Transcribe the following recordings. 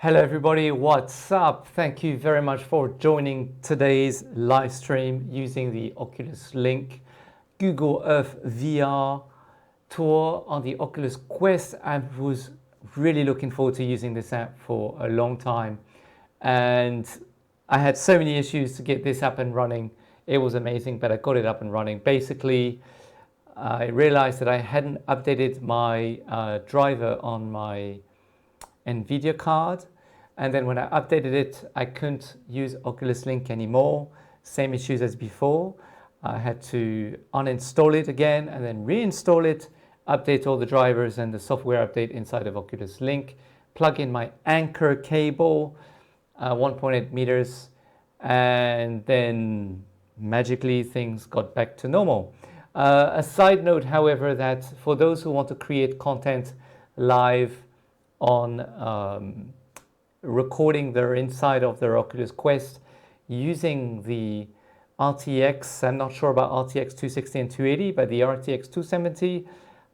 Hello everybody, what's up? Thank you very much for joining today's live stream using the Oculus Link Google Earth VR tour on the Oculus Quest. I was really looking forward to using this app for a long time, and I had so many issues to get this up and running. It was amazing, but I got it up and running. Basically, I realized that I hadn't updated my driver on my Nvidia card, and then when I updated it I couldn't use Oculus Link anymore. Same issues as before. I had to uninstall it again and then reinstall it, update all the drivers and the software update inside of Oculus Link, plug in my anchor cable, 1.8 meters, and then magically things got back to normal. A side note, however, that for those who want to create content live on recording their inside of their Oculus Quest using the RTX, I'm not sure about RTX 260 and 280, but the RTX 270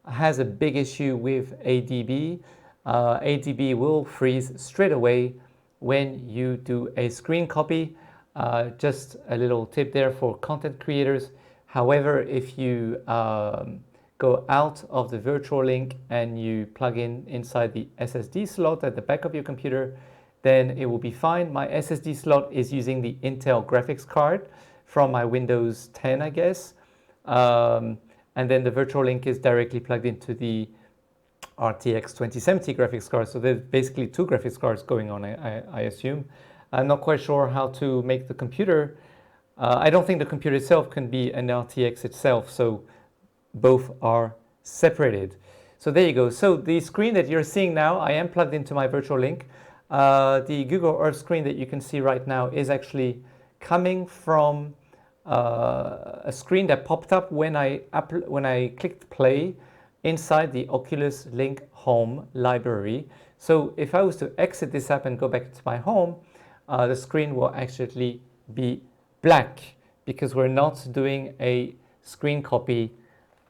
has a big issue with ADB. ADB will freeze straight away when you do a screen copy. Just a little tip there for content creators. However, if you go out of the virtual link and you plug in inside the SSD slot at the back of your computer, then it will be fine. My SSD slot is using the Intel graphics card from my Windows 10, I guess. And then the virtual link is directly plugged into the RTX 2070 graphics card. So there's basically two graphics cards going on, I assume. I'm not quite sure how to make the computer. I don't think the computer itself can be an RTX itself. So both are separated. So there you go. So the screen that you're seeing now, I am plugged into my virtual link. The Google Earth screen that you can see right now is actually coming from a screen that popped up when I clicked play inside the Oculus Link home library. So if I was to exit this app and go back to my home, the screen will actually be black because we're not doing a screen copy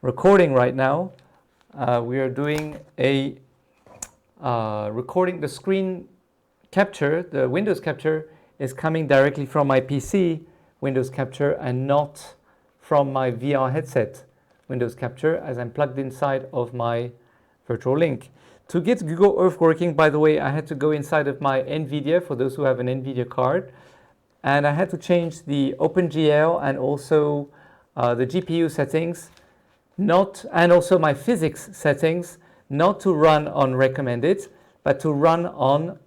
recording right now. We are doing a recording. The screen capture, the Windows capture, is coming directly from my PC Windows capture and not from my VR headset Windows capture, as I'm plugged inside of my virtual link. To get Google Earth working, by the way, I had to go inside of my Nvidia, for those who have an Nvidia card, and I had to change the OpenGL and also the GPU settings, and also my physics settings, not to run on recommended, but to run on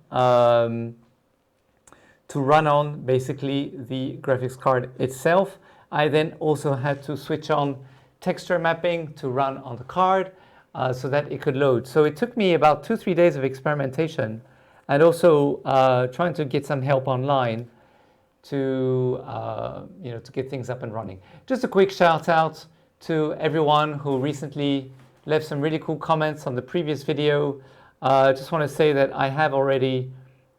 basically the graphics card itself. I then also had to switch on texture mapping to run on the card so that it could load. So it took me about 2-3 days of experimentation, and also trying to get some help online to to get things up and running. Just a quick shout out to everyone who recently left some really cool comments on the previous video. Just want to say that I have already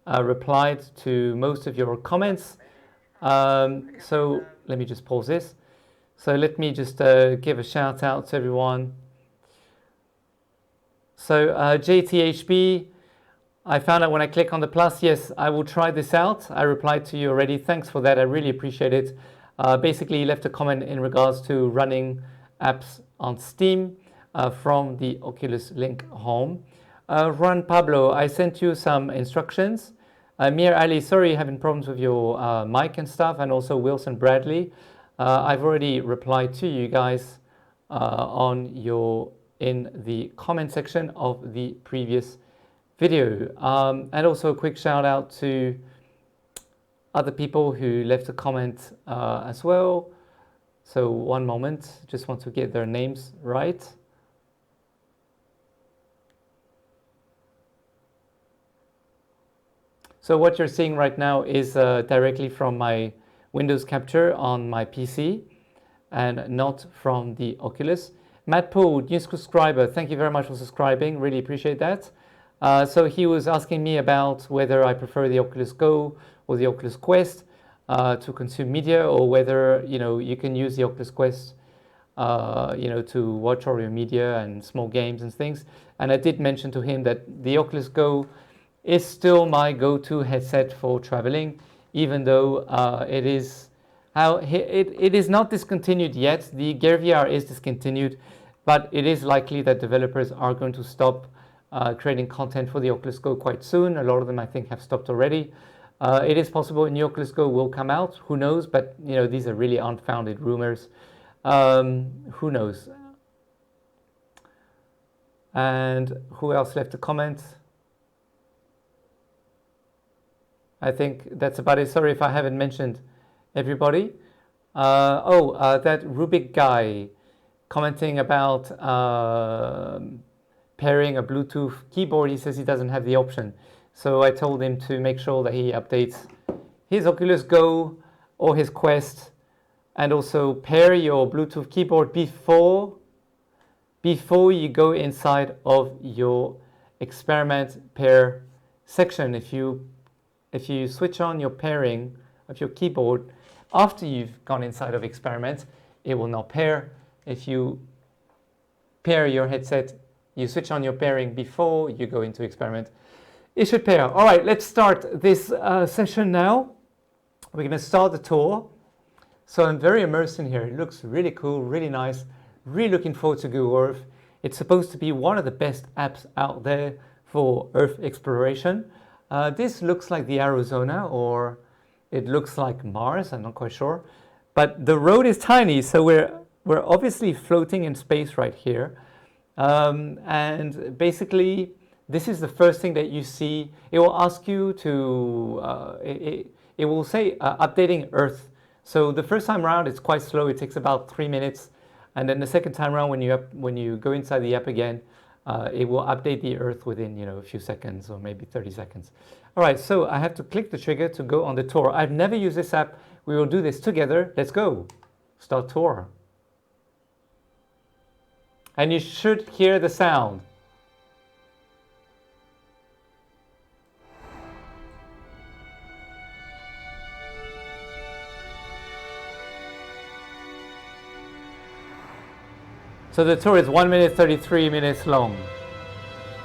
replied to most of your comments. So let me just pause this. So let me just give a shout out to everyone. So JTHB, I found out when I click on the plus, yes, I will try this out. I replied to you already. Thanks for that. I really appreciate it. Basically, he left a comment in regards to running apps on Steam from the Oculus Link home. Juan Pablo, I sent you some instructions. Mir Ali, sorry you're having problems with your mic and stuff, and also Wilson Bradley. I've already replied to you guys in the comment section of the previous video. And also a quick shout out to other people who left a comment as well. So one moment, just want to get their names right. So what you're seeing right now is directly from my Windows capture on my PC and not from the Oculus. Matt Poole, new subscriber, thank you very much for subscribing, really appreciate that. So he was asking me about whether I prefer the Oculus Go or the Oculus Quest to consume media, or whether you can use the Oculus Quest to watch all your media and small games and things. And I did mention to him that the Oculus Go is still my go-to headset for traveling, even though it is not discontinued yet. The Gear VR is discontinued, but it is likely that developers are going to stop creating content for the Oculus Go quite soon. A lot of them, I think, have stopped already. It is possible a new Oculus Go will come out. Who knows? But you know, these are really unfounded rumors. Who knows? And who else left a comment? I think that's about it. Sorry if I haven't mentioned everybody. That Rubik guy commenting about pairing a Bluetooth keyboard. He says he doesn't have the option. So I told him to make sure that he updates his Oculus Go or his Quest, and also pair your Bluetooth keyboard before you go inside of your experiment pair section. If you switch on your pairing of your keyboard after you've gone inside of experiment, it will not pair. If you pair your headset, you switch on your pairing before you go into experiment, it should pair. All right, let's start this session now. We're going to start the tour. So I'm very immersed in here. It looks really cool, really nice. Really looking forward to Google Earth. It's supposed to be one of the best apps out there for Earth exploration. This looks like the Arizona, or it looks like Mars. I'm not quite sure. But the road is tiny, so we're obviously floating in space right here. And basically, this is the first thing that you see. It will ask you to, it will say updating Earth. So the first time around, it's quite slow. It takes about 3 minutes. And then the second time around, when you go inside the app again, it will update the Earth within a few seconds or maybe 30 seconds. All right, so I have to click the trigger to go on the tour. I've never used this app. We will do this together. Let's go. Start tour. And you should hear the sound. So the tour is 1 minute 33 minutes long.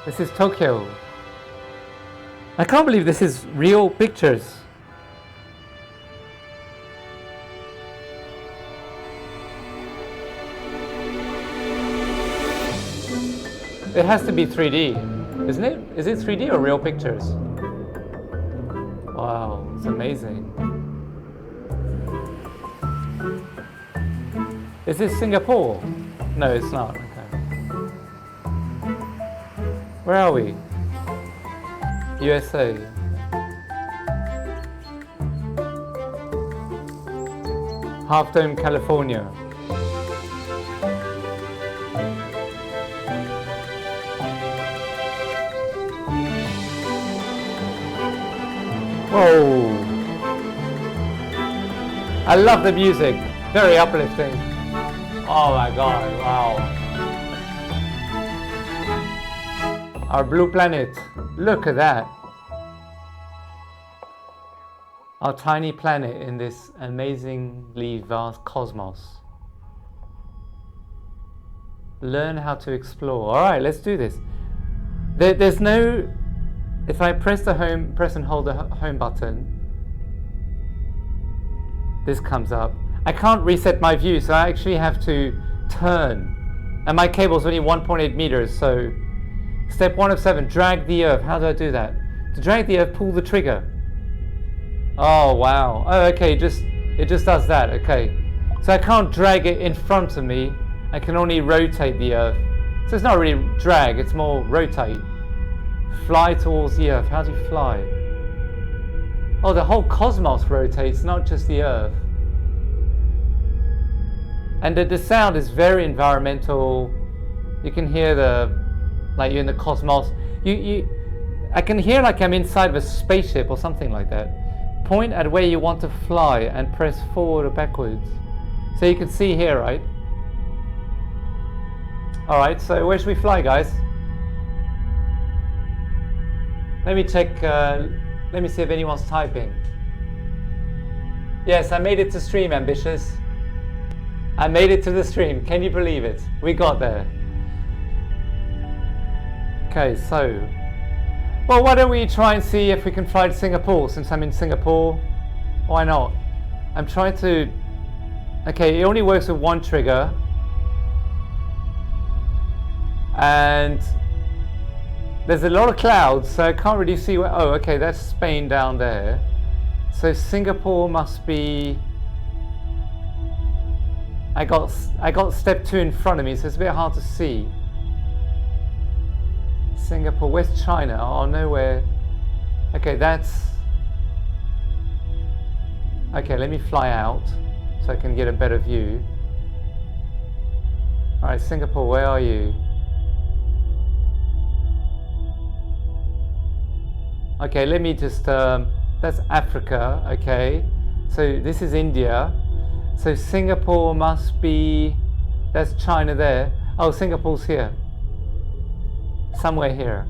This is Tokyo. I can't believe this is real pictures. It has to be 3D, isn't it? Is it 3D or real pictures? Wow, it's amazing. Is this Singapore? No, it's not. Okay. Where are we? USA. Half Dome, California. Whoa! I love the music. Very uplifting. Oh my God, wow. Our blue planet. Look at that. Our tiny planet in this amazingly vast cosmos. Learn how to explore. All right, let's do this. There's no... If I press and hold the home button, this comes up. I can't reset my view, so I actually have to turn. And my cable's only 1.8 meters, so step 1 of 7, drag the Earth. How do I do that? To drag the Earth, pull the trigger. Oh, wow. Oh, okay, it just does that, okay. So I can't drag it in front of me. I can only rotate the Earth. So it's not really drag, it's more rotate. Fly towards the Earth. How do you fly? Oh, the whole cosmos rotates, not just the Earth. And the sound is very environmental. You can hear like you're in the cosmos. I can hear like I'm inside of a spaceship or something like that. Point at where you want to fly and press forward or backwards. So you can see here, right? All right, so where should we fly, guys? Let me check, let me see if anyone's typing. Yes, I made it to stream, Ambitious. I made it to the stream. Can you believe it? We got there. Okay, so Well, why don't we try and see if we can fly to Singapore, since I'm in Singapore. Why not? I'm trying to... Okay, it only works with one trigger. And there's a lot of clouds, so I can't really see where... Oh, okay, that's Spain down there. So Singapore must be... I got step 2 in front of me, so it's a bit hard to see. Singapore, where's China? Oh, nowhere. Okay, that's... Okay, let me fly out so I can get a better view. Alright, Singapore, where are you? Okay, let me just... that's Africa, okay. So this is India. So Singapore must be... That's China there. Oh, Singapore's here. Somewhere here.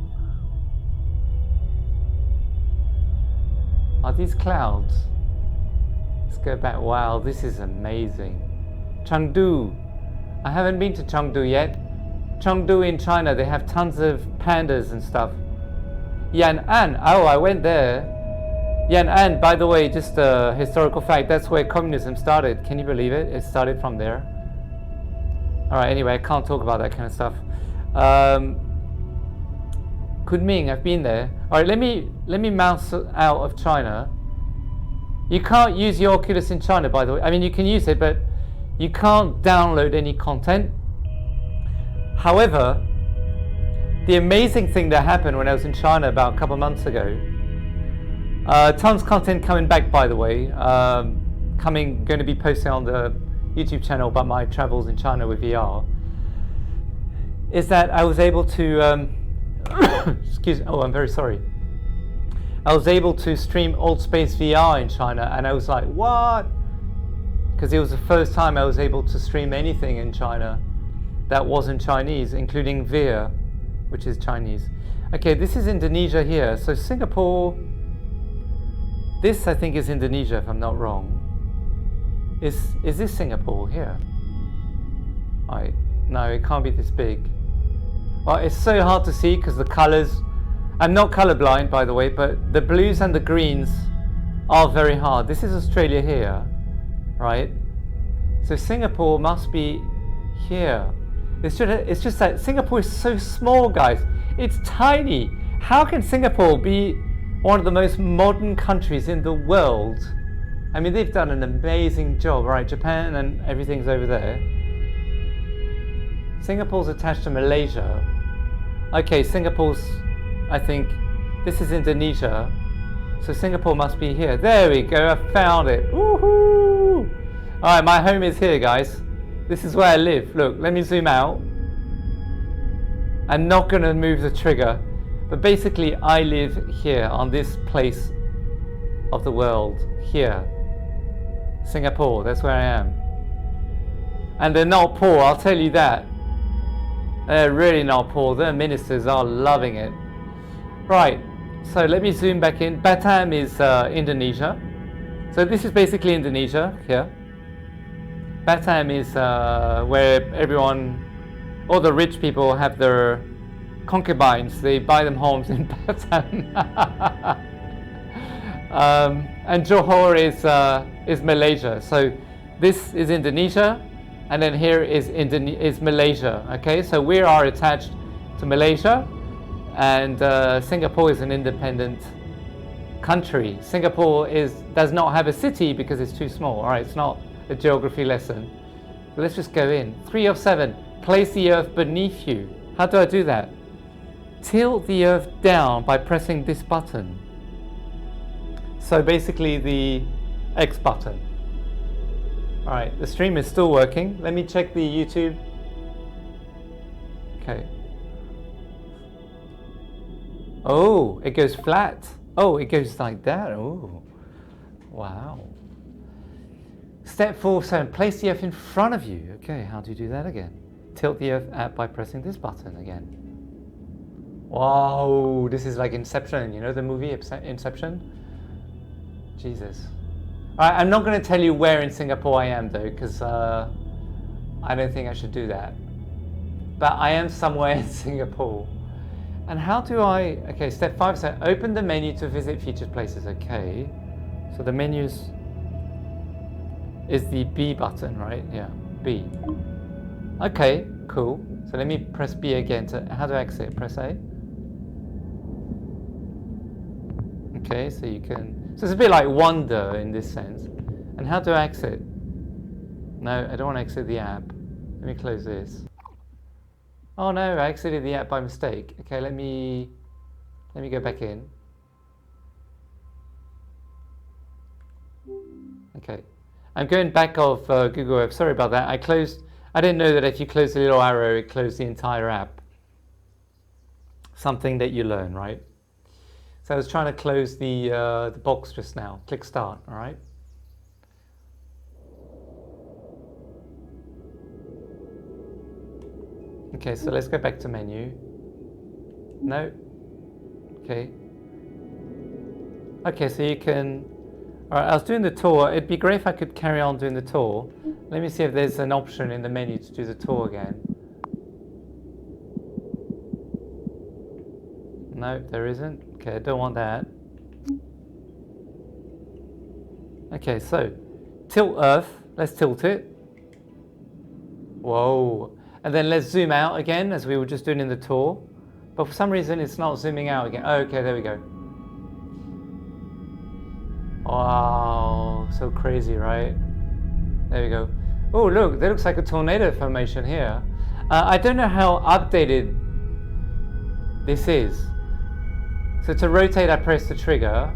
Are these clouds? Let's go back. Wow, this is amazing. Chengdu. I haven't been to Chengdu yet. Chengdu in China, they have tons of pandas and stuff. Yan'an. Oh, I went there. Yan'an, by the way, just a historical fact, that's where communism started. Can you believe it? It started from there. Alright, anyway, I can't talk about that kind of stuff. Kunming, I've been there. Alright, let me mouse out of China. You can't use your Oculus in China, by the way. I mean, you can use it, but you can't download any content. However, the amazing thing that happened when I was in China about a couple of months ago, tons of content coming back, by the way, going to be posted on the YouTube channel about my travels in China with VR, is that I was able to, excuse me, oh, I'm very sorry. I was able to stream Old Space VR in China, and I was like, what? Because it was the first time I was able to stream anything in China that wasn't Chinese, including VR, which is Chinese. Okay, this is Indonesia here. So Singapore, this I think is Indonesia if I'm not wrong. Is this Singapore here? No, it can't be this big. Well, it's so hard to see because the colors, I'm not colorblind by the way, but the blues and the greens are very hard. This is Australia here, right? So Singapore must be here. It's just that Singapore is so small, guys. It's tiny. How can Singapore be one of the most modern countries in the world? I mean, they've done an amazing job, right? Japan and everything's over there. Singapore's attached to Malaysia. Okay, Singapore's, I think, this is Indonesia. So Singapore must be here. There we go, I found it. Woohoo! Alright, my home is here, guys. This is where I live. Look, let me zoom out. I'm not going to move the trigger, but basically I live here on this place of the world. Here. Singapore, that's where I am. And they're not poor, I'll tell you that. They're really not poor. Their ministers are loving it. Right, so let me zoom back in. Batam is Indonesia. So this is basically Indonesia here. Batam is where everyone, all the rich people have their concubines. They buy them homes in Batam. And Johor is Malaysia. So this is Indonesia, and then here is Malaysia. Okay, so we are attached to Malaysia, and Singapore is an independent country. Singapore does not have a city because it's too small. All right, it's not a geography lesson. But let's just go in. 3 of 7. Place the earth beneath you. How do I do that? Tilt the earth down by pressing this button. So basically the X button. Alright, the stream is still working. Let me check the YouTube. Okay. Oh, it goes flat. Oh, it goes like that. Oh, wow. Step 4, 7. Place the earth in front of you. Okay, how do you do that again? Tilt the earth out by pressing this button again. Wow, this is like Inception. You know the movie Inception? Jesus. Alright, I'm not going to tell you where in Singapore I am though, because I don't think I should do that. But I am somewhere in Singapore. And how do I, okay, step 5 says open the menu to visit featured places. Okay, so the menus is the B button, right? Yeah, B. Okay, cool. So let me press B again. How to exit? Press A. Okay, so you can, so it's a bit like Wonder in this sense. And how to exit? No, I don't want to exit the app. Let me close this. Oh no, I exited the app by mistake. Okay, let me go back in. Okay, I'm going back off Google Earth. Sorry about that. I didn't know that if you close the little arrow, it closed the entire app. Something that you learn, right? So I was trying to close the box just now. Click start, all right? Okay, so let's go back to menu. No. Okay. Okay, so you can, all right, I was doing the tour. It'd be great if I could carry on doing the tour. Let me see if there's an option in the menu to do the tour again. No, there isn't. Okay, I don't want that. Okay, so tilt Earth. Let's tilt it. Whoa. And then let's zoom out again, as we were just doing in the tour. But for some reason, it's not zooming out again. Oh, okay, there we go. Wow, so crazy, right? There we go. Oh, look, there looks like a tornado formation here. I don't know how updated this is. So to rotate, I press the trigger.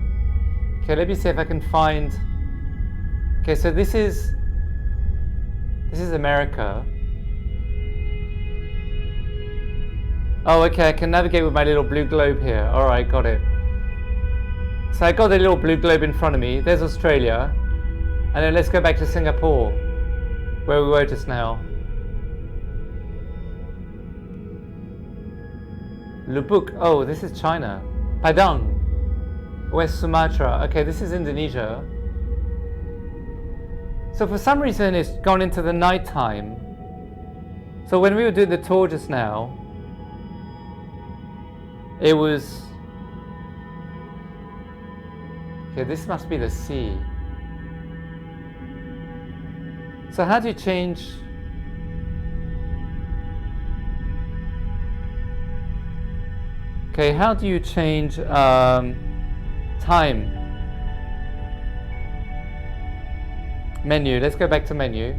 Okay, let me see if I can find. Okay, so this is America. Oh, okay, I can navigate with my little blue globe here. All right, got it. So I got the little blue globe in front of me. There's Australia. And then let's go back to Singapore, where we were just now. Lubuk. Oh, this is China. Padang. West Sumatra. Okay, this is Indonesia. So for some reason, it's gone into the night time. So when we were doing the tour just now, it was, okay, this must be the sea. So how do you change? Okay, how do you change time? Menu, let's go back to menu.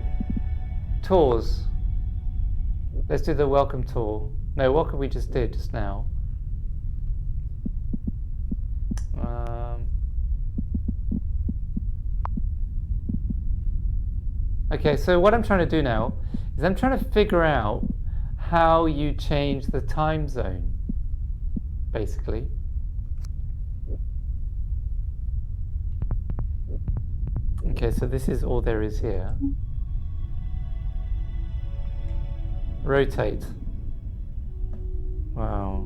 Tours. Let's do the welcome tour. No, what could we just did just now? Okay, so what I'm trying to do now is I'm trying to figure out how you change the time zone, basically. Okay, so this is all there is here. Rotate. Wow.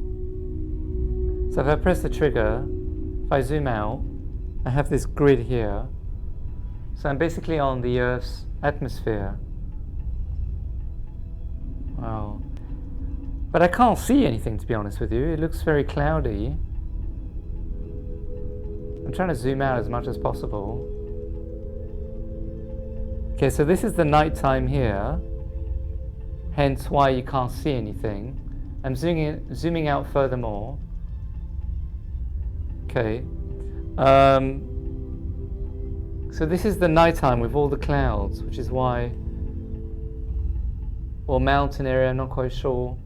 So if I press the trigger, if I zoom out, I have this grid here. So I'm basically on the Earth's atmosphere. Wow. But I can't see anything, to be honest with you. It looks very cloudy. I'm trying to zoom out as much as possible. Okay, so this is the night time here, hence why you can't see anything. I'm zooming out furthermore. Okay. So this is the nighttime with all the clouds, which is why, or mountain area, I'm not quite sure.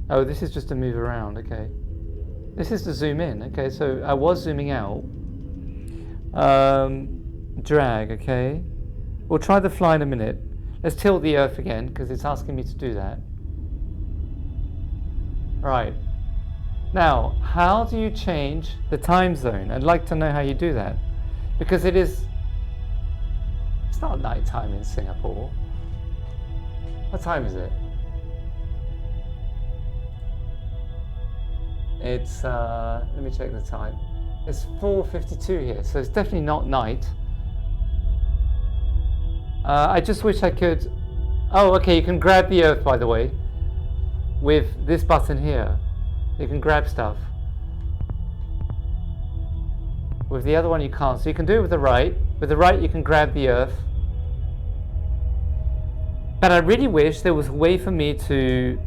Oh, this is just to move around, okay. This is to zoom in, okay, so I was zooming out. Drag, okay. We'll try the fly in a minute. Let's tilt the Earth again, because it's asking me to do that. Right. Now, how do you change the time zone? I'd like to know how you do that. Because it's not night time in Singapore. What time is it? It's, let me check the time. It's 4:52 here, so it's definitely not night. I just wish I could, oh, okay, you can grab the Earth, by the way. with this button here. You can grab stuff. With the other one you can't. So you can do it with the right. With the right you can grab the earth. But I really wish there was a way for me to...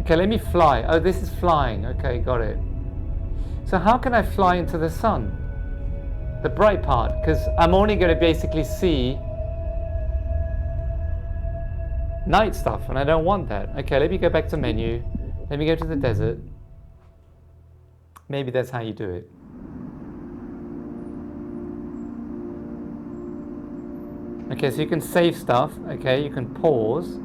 okay, let me fly. Oh, this is flying. Okay, got it. So how can I fly into the sun? The bright part, because I'm only going to basically see night stuff, and I don't want that. Okay, let me go back to menu. Let me go to the desert. Maybe that's how you do it. Okay, so you can save stuff. Okay, you can pause.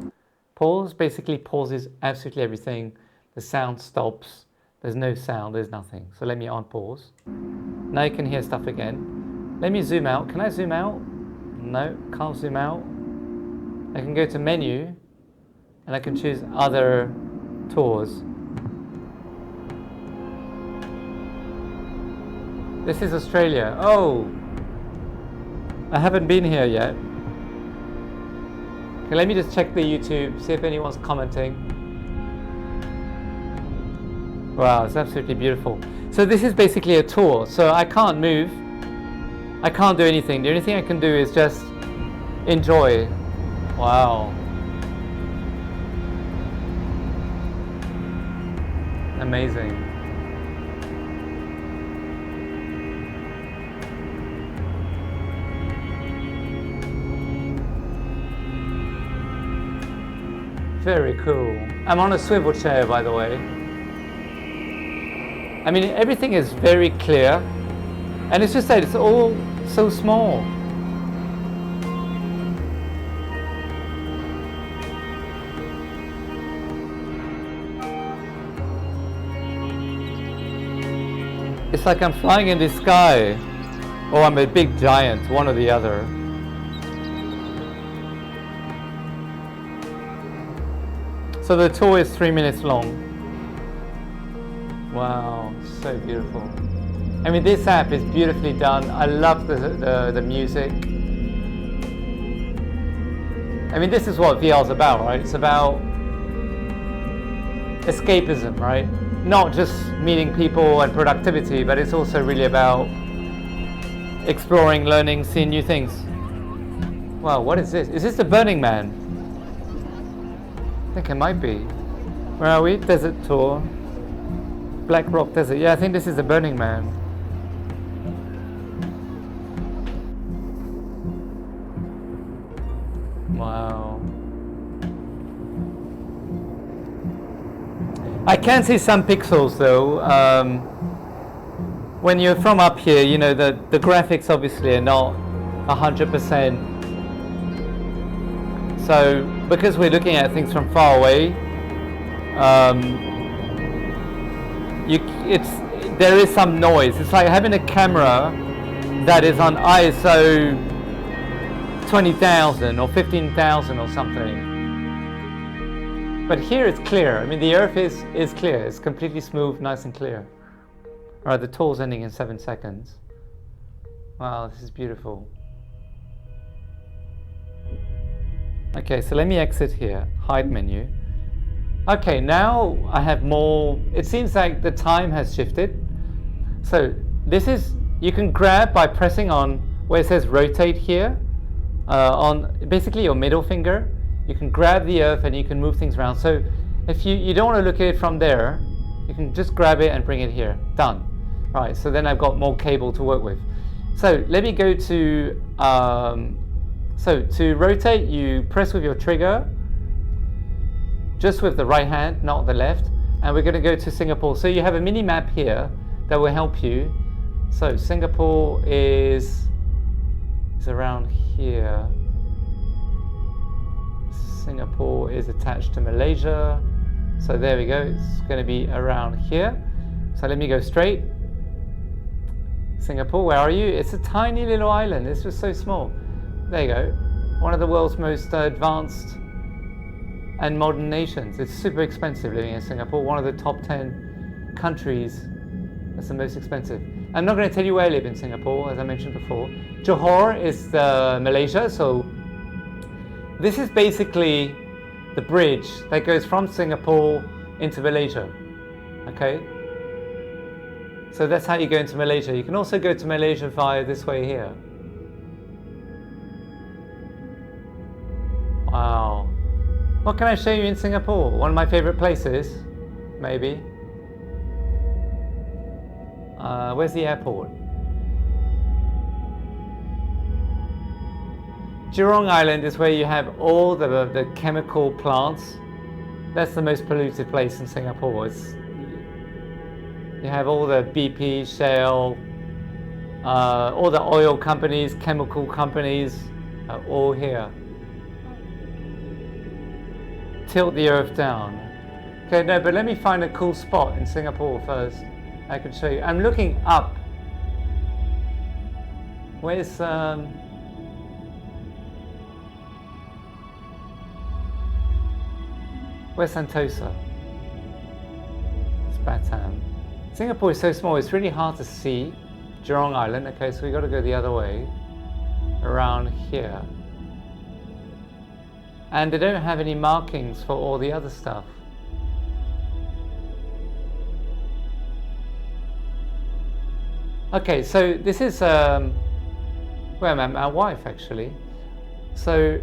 Pause basically pauses absolutely everything. The sound stops. There's no sound, there's nothing. So let me unpause. Now you can hear stuff again. Let me zoom out. Can I zoom out? No, can't zoom out. I can go to menu and I can choose other tours. This is Australia. Oh, I haven't been here yet. Okay, let me just check the YouTube, see if anyone's commenting. Wow, it's absolutely beautiful. So this is basically a tour. So I can't move. I can't do anything. The only thing I can do is just enjoy. Wow. Amazing. Very cool. I'm on a swivel chair, by the way. I mean, everything is very clear, and it's just that it's all so small. It's like I'm flying in the sky, or I'm a big giant, one or the other. So the tour is 3 minutes long. Wow, so beautiful. I mean, this app is beautifully done. I love the music. I mean, this is what VR is about, right? It's about escapism, right? Not just meeting people and productivity, but it's also really about exploring, learning, seeing new things. Wow, what is this? Is this the Burning Man? I think it might be. Where are we? Desert tour. Black Rock Desert. Yeah, I think this is the Burning Man. Wow. I can see some pixels though. When you're from up here, you know, the graphics obviously are not 100%. So, because we're looking at things from far away, there is some noise. It's like having a camera that is on ISO 20,000 or 15,000 or something. But here it's clear. I mean, the earth is clear. It's completely smooth, nice and clear. All right, the tour's ending in 7 seconds. Wow, this is beautiful. Okay, so let me exit here, hide menu. Okay, now I have more. It seems like the time has shifted. So this is, you can grab by pressing on where it says rotate here, on basically your middle finger. You can grab the earth and you can move things around. So if you don't want to look at it from there, you can just grab it and bring it here. Done. Right, so then I've got more cable to work with. So let me go to, so to rotate, you press with your trigger, just with the right hand, not the left, and we're going to go to Singapore. So you have a mini map here that will help you. So Singapore is around here. Singapore is attached to Malaysia. So there we go, it's going to be around here. So let me go straight. Singapore, where are you? It's a tiny little island, it's just so small. There you go, one of the world's most advanced and modern nations. It's super expensive living in Singapore, one of the top 10 countries that's the most expensive. I'm not going to tell you where I live in Singapore, as I mentioned before. Johor is Malaysia, so this is basically the bridge that goes from Singapore into Malaysia. Okay, so that's how you go into Malaysia. You can also go to Malaysia via this way here. Wow. What can I show you in Singapore? One of my favorite places, maybe. Where's the airport? Jurong Island is where you have all the chemical plants. That's the most polluted place in Singapore. You have all the BP, Shell, all the oil companies, chemical companies, are all here. Tilt the earth down. Okay, no, but let me find a cool spot in Singapore first. I can show you. I'm looking up. Where's Sentosa? It's Batam. Singapore is so small, it's really hard to see. Jurong Island, okay, so we got to go the other way, around here. And they don't have any markings for all the other stuff. Okay, so this is where I'm at, my wife actually. So,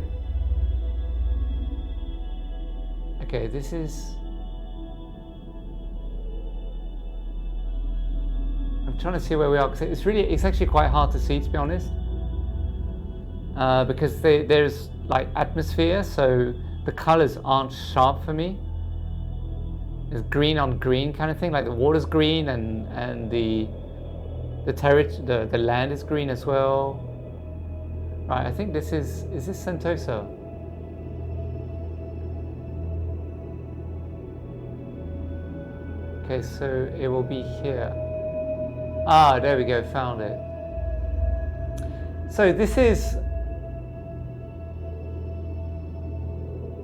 okay, this is. I'm trying to see where we are because it's actually quite hard to see, to be honest, because there's like atmosphere, so the colors aren't sharp for me. It's green on green kind of thing, like the water's green and the land is green as well. Right, I think this is this Sentosa? Okay, so it will be here. Ah, there we go, found it. So this is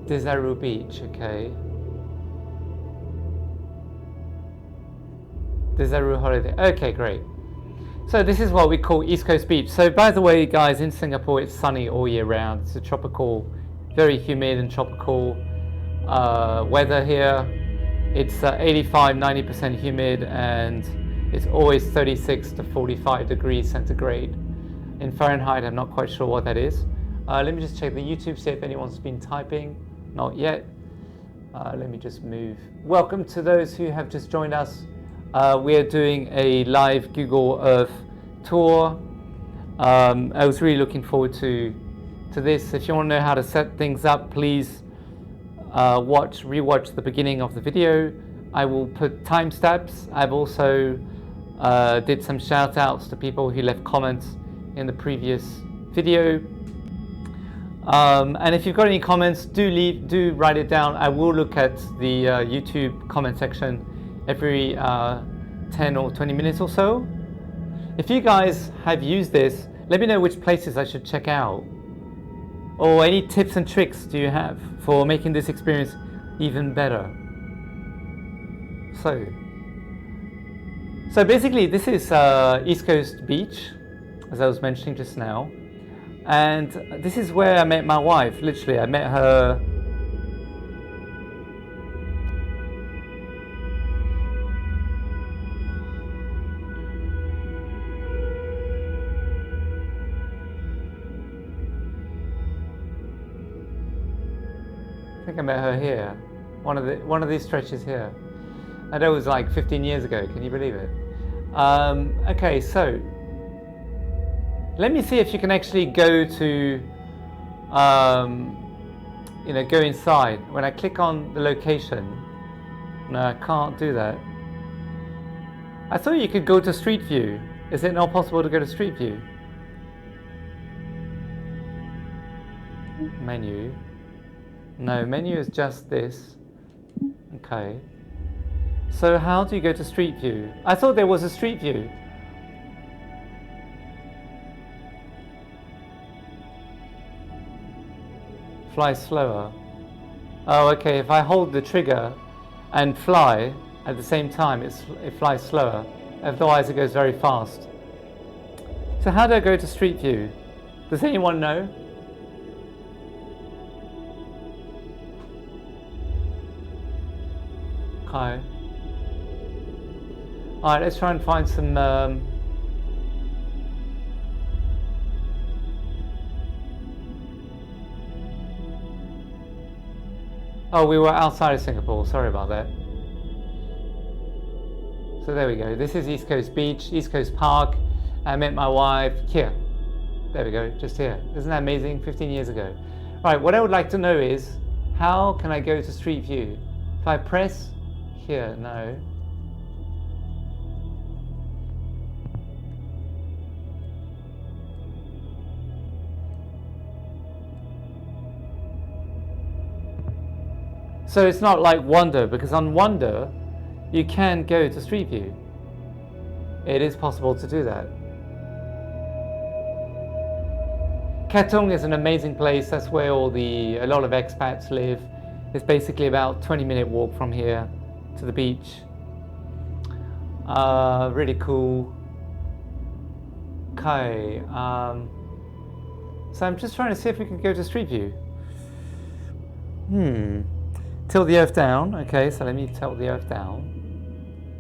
Desaru Beach, okay. Desaru Holiday, okay, great. So this is what we call East Coast Beach. So by the way, guys, in Singapore it's sunny all year round. It's a tropical, very humid and tropical weather here. It's 85-90% humid and it's always 36 to 45 degrees centigrade. In Fahrenheit, I'm not quite sure what that is. Let me just check the YouTube, see if anyone's been typing. Not yet. Let me just move. Welcome to those who have just joined us. We are doing a live Google Earth tour. I was really looking forward to this. If you want to know how to set things up, please rewatch the beginning of the video. I will put timestamps. I've also did some shout outs to people who left comments in the previous video. And if you've got any comments, do write it down. I will look at the YouTube comment section every 10 or 20 minutes or so. If you guys have used this, let me know which places I should check out, or any tips and tricks do you have for making this experience even better. So basically this is East Coast Beach, as I was mentioning just now, and this is where I met my wife. Literally, I met her here, one of these stretches here, and that was like 15 years ago. Can you believe it? Okay, so let me see if you can actually go to go inside. When I click on the location, no, I can't do that. I thought you could go to Street View. Is it not possible to go to Street View? Menu. No, menu is just this. Okay. So how do you go to Street View? I thought there was a Street View. Fly slower. Oh, okay. If I hold the trigger and fly at the same time, it flies slower. Otherwise, it goes very fast. So how do I go to Street View? Does anyone know? Okay. Alright, let's try and find some oh, we were outside of Singapore, sorry about that. So there we go, this is East Coast Beach, East Coast Park. I met my wife here. There we go, just here. Isn't that amazing? 15 years ago. Right, what I would like to know is, how can I go to Street View? If I press here, no. So it's not like Wonder, because on Wonder, you can go to Street View. It is possible to do that. Katong is an amazing place. That's where a lot of expats live. It's basically about 20-minute walk from here to the beach. Really cool. Okay. So I'm just trying to see if we can go to Street View. Tilt the earth down. Okay, so let me tilt the earth down.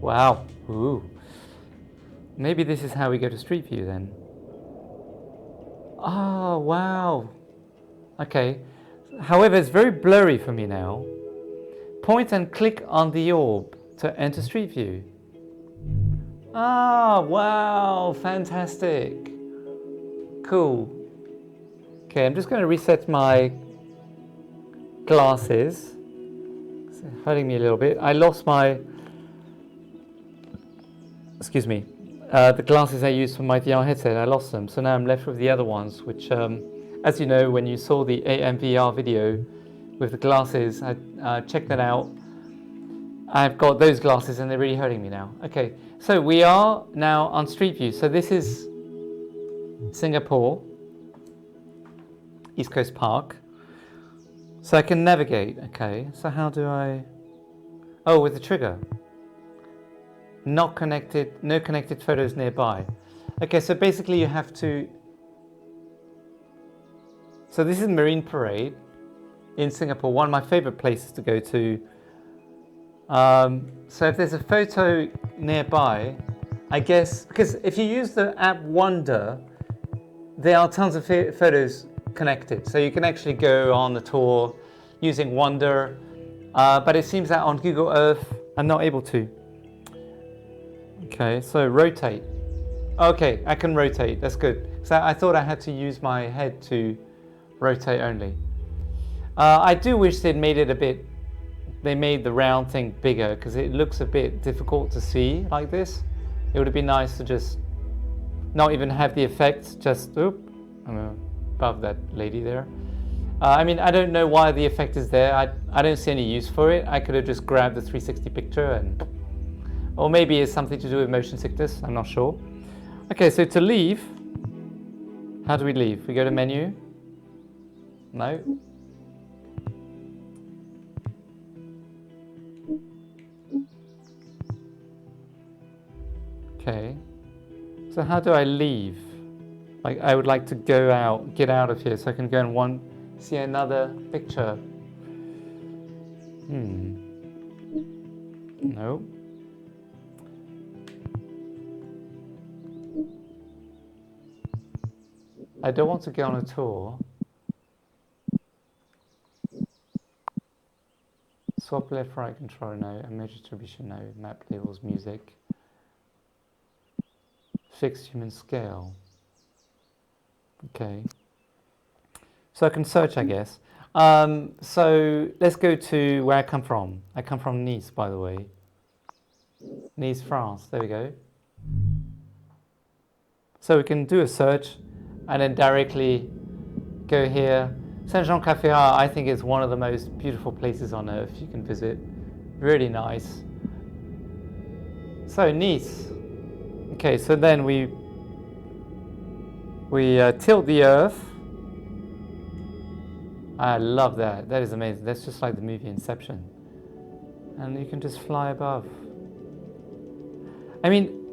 Wow. Ooh. Maybe this is how we go to Street View then. Oh, wow. Okay. However, it's very blurry for me now. Point and click on the orb to enter Street View. Ah, wow. Fantastic. Cool. Okay, I'm just going to reset my glasses. It's hurting me a little bit. I lost my... Excuse me. The glasses I used for my VR headset, I lost them. So now I'm left with the other ones, which, as you know, when you saw the AMVR video with the glasses, I checked that out. I've got those glasses and they're really hurting me now. Okay, so we are now on Street View. So this is Singapore, East Coast Park. So I can navigate. Okay, so how do I... Oh, with the trigger. Not connected, no connected photos nearby. Okay, so basically you have to... So this is Marine Parade in Singapore, one of my favorite places to go to. So if there's a photo nearby, I guess, because if you use the app Wonder, there are tons of photos connected. So you can actually go on the tour using Wonder, but it seems that on Google Earth, I'm not able to. Okay, so rotate. Okay, I can rotate, that's good. So I thought I had to use my head to rotate only. I do wish they'd made it a bit, they made the round thing bigger, because it looks a bit difficult to see like this. It would have been nice to just not even have the effect, just, oop, I'm above that lady there. I mean, I don't know why the effect is there. I don't see any use for it. I could have just grabbed the 360 picture and... Or maybe it's something to do with motion sickness, I'm not sure. Okay, so to leave, how do we leave? We go to menu? No. Okay, so how do I leave? Like, I would like to go out, get out of here so I can go and see another picture. No. I don't want to go on a tour. Swap left right controller, no. Image distribution, no. Map labels, music. Fixed human scale. Okay. So I can search, I guess. So let's go to where I come from. I come from Nice, by the way. Nice, France. There we go. So we can do a search and then directly go here. Saint-Jean-Cap-Ferrat, I think, is one of the most beautiful places on earth you can visit. Really nice. So Nice. Okay, so then we tilt the earth. I love that. That is amazing. That's just like the movie Inception. And you can just fly above. I mean,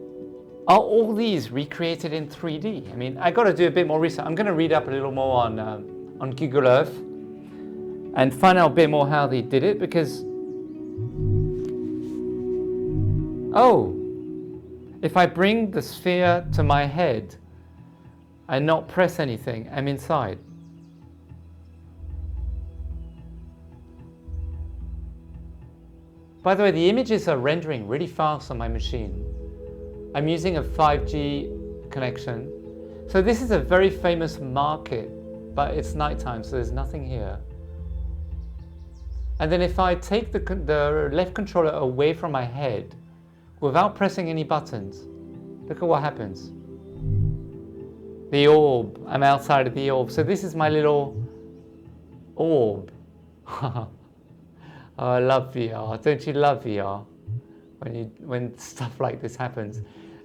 are all these recreated in 3D? I mean, I got to do a bit more research. I'm going to read up a little more on Google Earth and find out a bit more how they did it, because Oh, if I bring the sphere to my head and not press anything, I'm inside. By the way, the images are rendering really fast on my machine. I'm using a 5G connection. So this is a very famous market, but it's nighttime, so there's nothing here. And then if I take the left controller away from my head without pressing any buttons, look at what happens. The orb, I'm outside of the orb. So this is my little orb. Oh, I love VR. Don't you love VR? When stuff like this happens.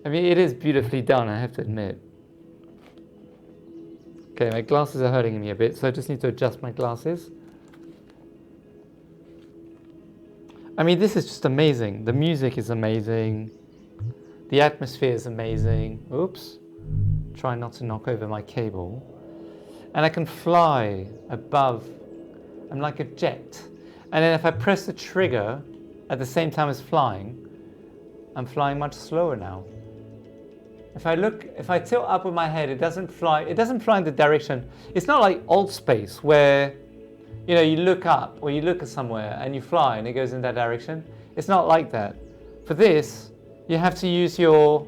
I mean, it is beautifully done, I have to admit. Okay, my glasses are hurting me a bit, so I just need to adjust my glasses. I mean, this is just amazing. The music is amazing. The atmosphere is amazing. Oops. Try not to knock over my cable. And I can fly above. I'm like a jet. And then if I press the trigger at the same time as flying, I'm flying much slower now. If I tilt up with my head, it doesn't fly in the direction. It's not like old space where, you know, you look up or you look at somewhere and you fly and it goes in that direction. It's not like that. For this, you have to use your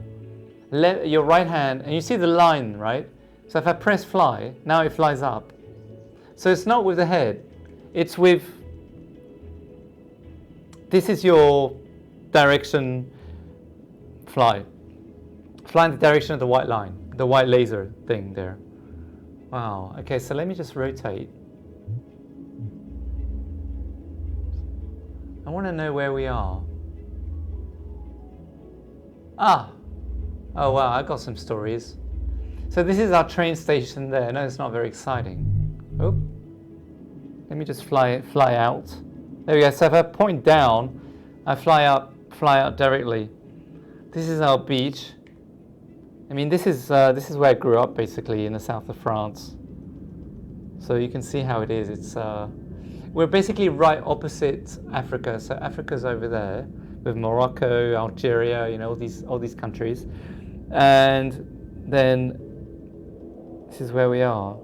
right hand, and you see the line, right? So if I press fly, now it flies up. So it's not with the head, it's with, this is your direction, fly. Fly in the direction of the white line, the white laser thing there. Wow, okay, so let me just rotate. I want to know where we are. Ah, oh wow, I got some stories. So this is our train station there. No, it's not very exciting. Oh, let me just fly out. There we go. So if I point down, I fly out directly. This is our beach. I mean, this is where I grew up, basically, in the south of France. So you can see how it is. It's we're basically right opposite Africa. So Africa's over there with Morocco, Algeria, you know, all these countries, and then this is where we are.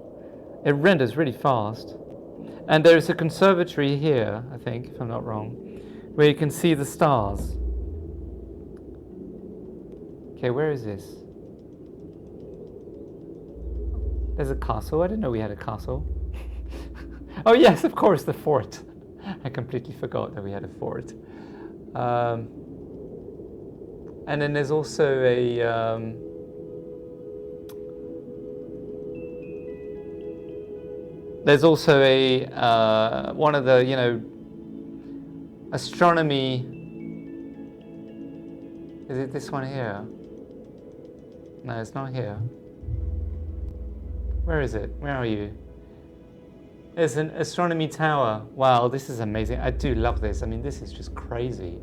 It renders really fast, and there is a conservatory here, I think, if I'm not wrong, where you can see the stars. Okay, where is this? There's a castle. I didn't know we had a castle. Oh yes, of course, the fort. I completely forgot that we had a fort. And then there's also a one of the, you know, astronomy. Is it this one here? No, it's not here. Where is it? Where are you? There's an astronomy tower. Wow, this is amazing. I do love this. I mean, this is just crazy.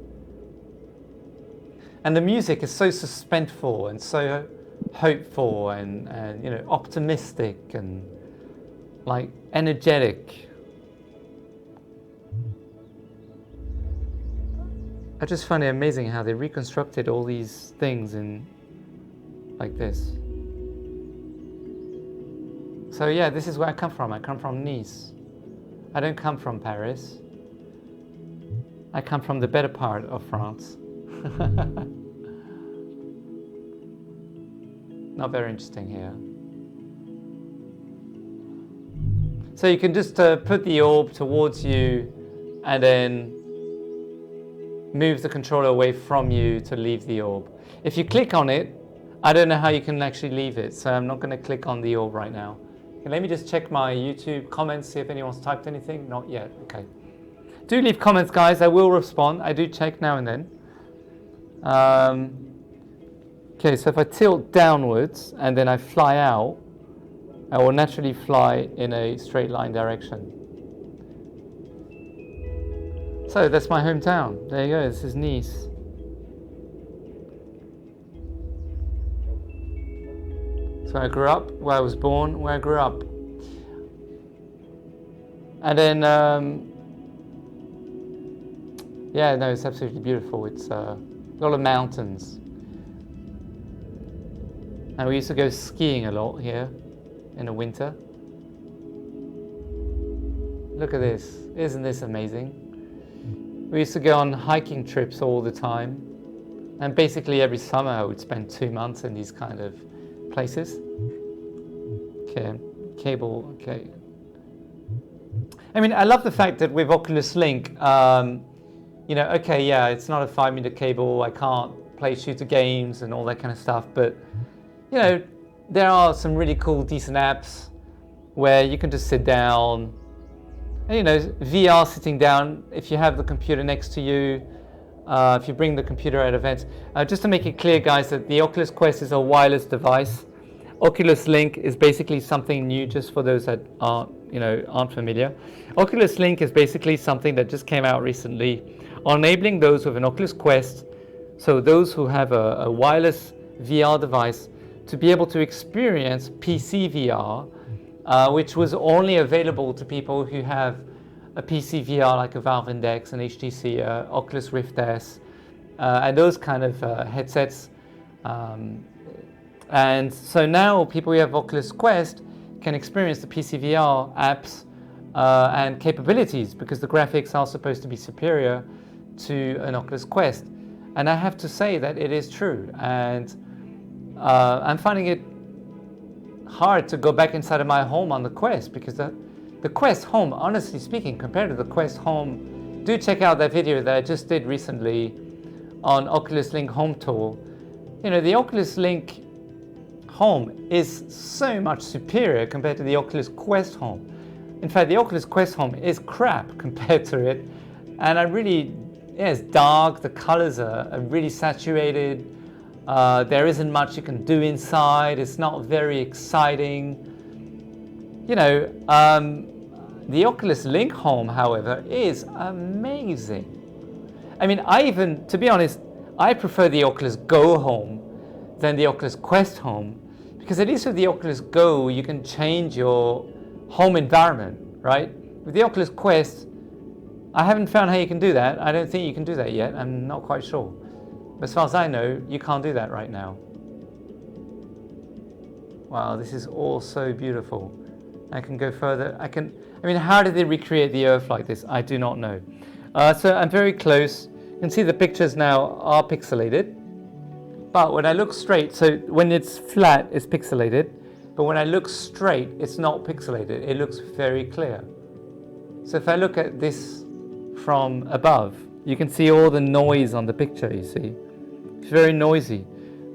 And the music is so suspenseful and so hopeful and you know, optimistic and like energetic. I just find it amazing how they reconstructed all these things in like this. So yeah, this is where I come from. I come from Nice. I don't come from Paris. I come from the better part of France. Not very interesting here. So you can just put the orb towards you and then move the controller away from you to leave the orb. If you click on it, I don't know how you can actually leave it, so I'm not going to click on the orb right now. Okay, let me just check my YouTube comments, see if anyone's typed anything. Not yet. Okay. Do leave comments, guys. I will respond. I do check now and then. Okay, so if I tilt downwards and then I fly out, I will naturally fly in a straight line direction. So that's my hometown. There you go. This is Nice. So I grew up, where I was born, where I grew up. And then, yeah, no, it's absolutely beautiful. It's A lot of mountains. And we used to go skiing a lot here in the winter. Look at this. Isn't this amazing? We used to go on hiking trips all the time. And basically every summer I would spend 2 months in these kind of places. Okay, cable, okay. I mean, I love the fact that with Oculus Link, you know, okay, yeah, it's not a 5-meter cable, I can't play shooter games and all that kind of stuff, but, you know, there are some really cool, decent apps where you can just sit down, and, you know, VR sitting down, if you have the computer next to you, if you bring the computer at events. Just to make it clear, guys, that the Oculus Quest is a wireless device. Oculus Link is basically something new, just for those that aren't familiar. Oculus Link is basically something that just came out recently, enabling those with an Oculus Quest, so those who have a wireless VR device, to be able to experience PC VR, which was only available to people who have a PC VR like a Valve Index, an HTC, Oculus Rift S, and those kind of headsets. And so now people who have Oculus Quest can experience the PC VR apps and capabilities, because the graphics are supposed to be superior to an Oculus Quest. And I have to say that it is true. And I'm finding it hard to go back inside of my home on the Quest, because the Quest Home, honestly speaking, compared to the Quest Home, do check out that video that I just did recently on Oculus Link Home Tour. You know, the Oculus Link Home is so much superior compared to the Oculus Quest Home. In fact, the Oculus Quest Home is crap compared to it. And it's dark, the colors are really saturated. There isn't much you can do inside. It's not very exciting. You know, the Oculus Link Home, however, is amazing. I mean, to be honest, I prefer the Oculus Go Home than the Oculus Quest Home, because at least with the Oculus Go, you can change your home environment, right? With the Oculus Quest, I haven't found how you can do that. I don't think you can do that yet. I'm not quite sure. As far as I know, you can't do that right now. Wow, this is all so beautiful. I can go further. I mean, how did they recreate the Earth like this? I do not know. So I'm very close. You can see the pictures now are pixelated. But when I look straight, so when it's flat, it's pixelated. But when I look straight, it's not pixelated. It looks very clear. So if I look at this from above, you can see all the noise on the picture, you see. It's very noisy.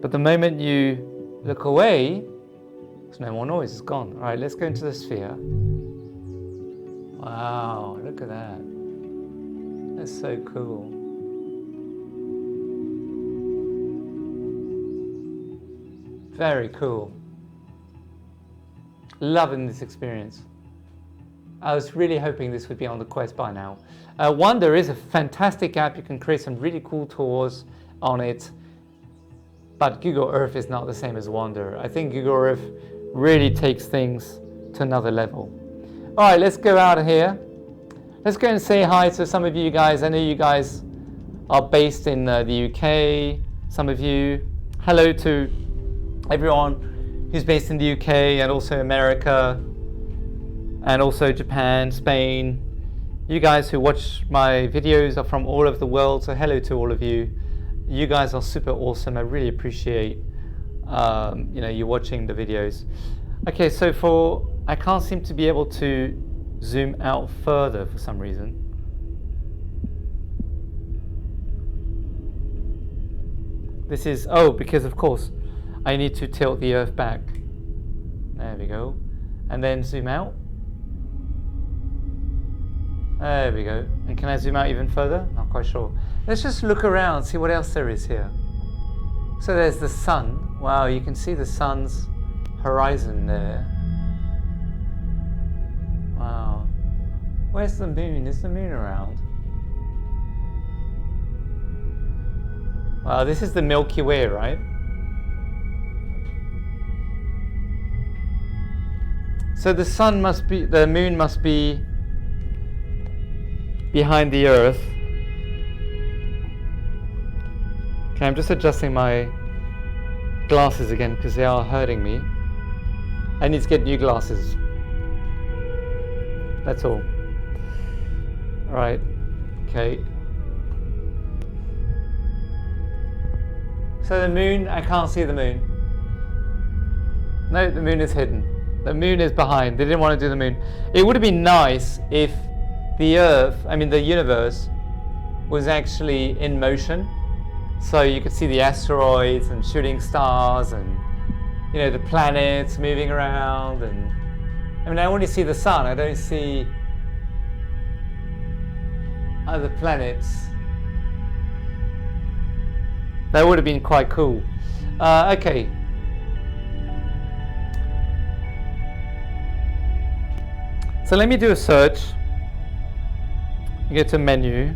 But the moment you look away, there's no more noise, it's gone. All right, let's go into the sphere. Wow, look at that. That's so cool. Very cool. Loving this experience. I was really hoping this would be on the Quest by now. Wonder is a fantastic app. You can create some really cool tours on it. But Google Earth is not the same as Wonder. I think Google Earth really takes things to another level. All right, let's go out of here. Let's go and say hi to some of you guys. I know you guys are based in the UK. Some of you. Hello to everyone who's based in the UK and also America and also Japan, Spain. You guys who watch my videos are from all over the world, so hello to all of you. You guys are super awesome. I really appreciate you watching the videos. Okay, so I can't seem to be able to zoom out further for some reason. This is, because of course I need to tilt the Earth back. There we go. And then zoom out. There we go. And can I zoom out even further? Not quite sure. Let's just look around, see what else there is here. So there's the sun. Wow, you can see the sun's horizon there. Wow. Where's the moon? Is the moon around? Wow, this is the Milky Way, right? So the moon must be behind the Earth. Okay, I'm just adjusting my glasses again because they are hurting me. I need to get new glasses. That's all. Right. Okay. So the moon, I can't see the moon. No, the moon is hidden. The moon is behind. They didn't want to do the moon. It would have been nice if the Earth, I mean the universe, was actually in motion. So you could see the asteroids and shooting stars and, you know, the planets moving around. And I mean, I only see the sun. I don't see other planets. That would have been quite cool. Okay. So let me do a search. You get to menu.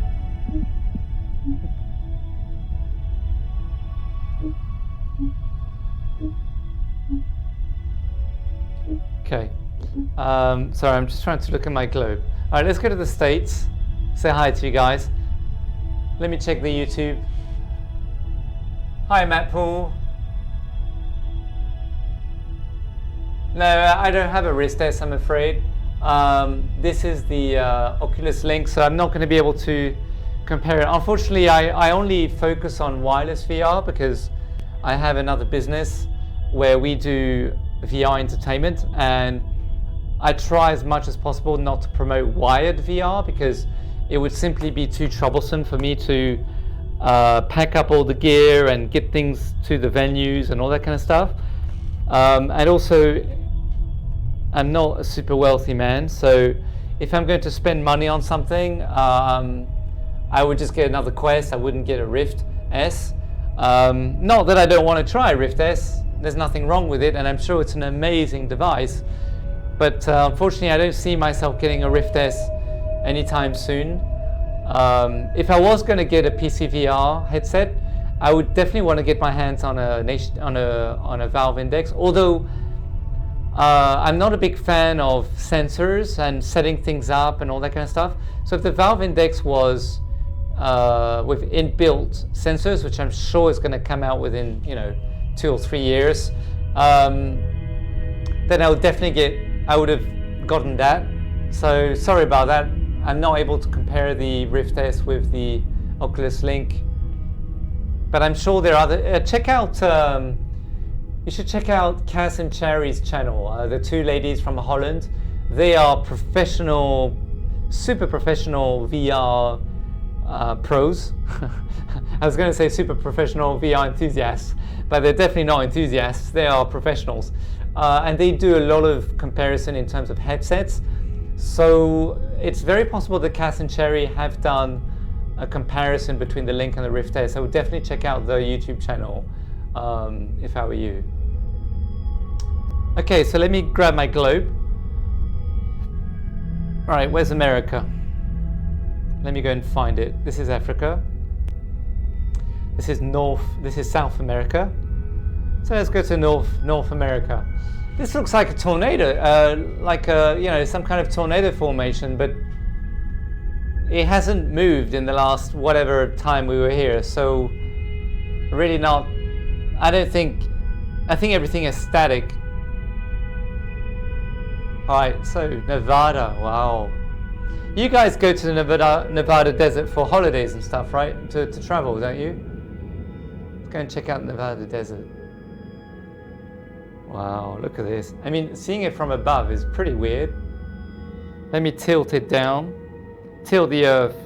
Okay. Sorry, I'm just trying to look at my globe. All right, let's go to the States. Say hi to you guys. Let me check the YouTube. Hi, Matt Paul. No, I don't have a wrist test, I'm afraid. This is the Oculus Link, so I'm not going to be able to compare it. Unfortunately, I only focus on wireless VR because I have another business where we do VR entertainment, and I try as much as possible not to promote wired VR because it would simply be too troublesome for me to pack up all the gear and get things to the venues and all that kind of stuff. And also, I'm not a super wealthy man, so if I'm going to spend money on something, I would just get another Quest. I wouldn't get a Rift S. Not that I don't want to try Rift S. There's nothing wrong with it, and I'm sure it's an amazing device. But unfortunately, I don't see myself getting a Rift S anytime soon. If I was going to get a PC VR headset, I would definitely want to get my hands on a Valve Index. Although I'm not a big fan of sensors and setting things up and all that kind of stuff. So if the Valve Index was with inbuilt sensors, which I'm sure is going to come out within 2 or 3 years, then I would definitely I would have gotten that. So sorry about that. I'm not able to compare the Rift S with the Oculus Link, but I'm sure there are other. Check out. You should check out Cass and Cherry's channel. The two ladies from Holland. They are professional, super professional VR pros. I was going to say super professional VR enthusiasts, but they're definitely not enthusiasts. They are professionals, and they do a lot of comparison in terms of headsets. So it's very possible that Cass and Cherry have done a comparison between the Link and the Rift S. I would definitely check out the YouTube channel if I were you. Okay, so let me grab my globe. All right, where's America? Let me go and find it. This is Africa. This is South America. So let's go to North America. This looks like a tornado, some kind of tornado formation, but it hasn't moved in the last whatever time we were here. So really not. I think everything is static. All right, so Nevada. Wow. You guys go to the Nevada desert for holidays and stuff, right? To travel, don't you? Let's go and check out Nevada desert. Wow, look at this. I mean, seeing it from above is pretty weird. Let me tilt it down. Tilt the Earth.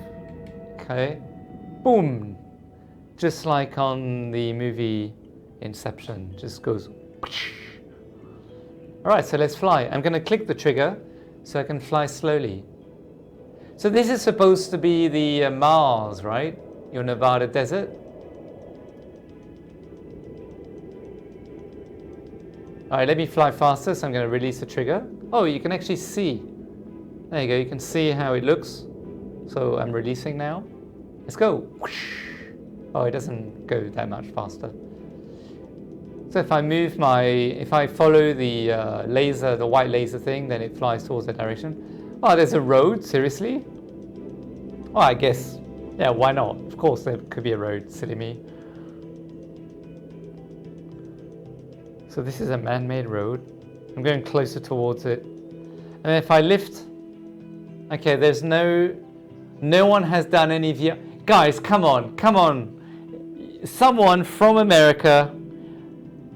Okay. Boom. Just like on the movie Inception. Just goes. All right, so let's fly. I'm going to click the trigger so I can fly slowly. So this is supposed to be the Mars, right? Your Nevada desert. All right, let me fly faster, so I'm going to release the trigger. Oh, you can actually see. There you go, you can see how it looks. So I'm releasing now. Let's go. Oh, it doesn't go that much faster. So if I follow the laser, the white laser thing, then it flies towards that direction. Oh, there's a road, seriously? Oh, I guess, yeah, why not? Of course there could be a road, silly me. So this is a man-made road. I'm going closer towards it. And if I lift, okay, there's no one has done any VR. Guys, come on. Someone from America,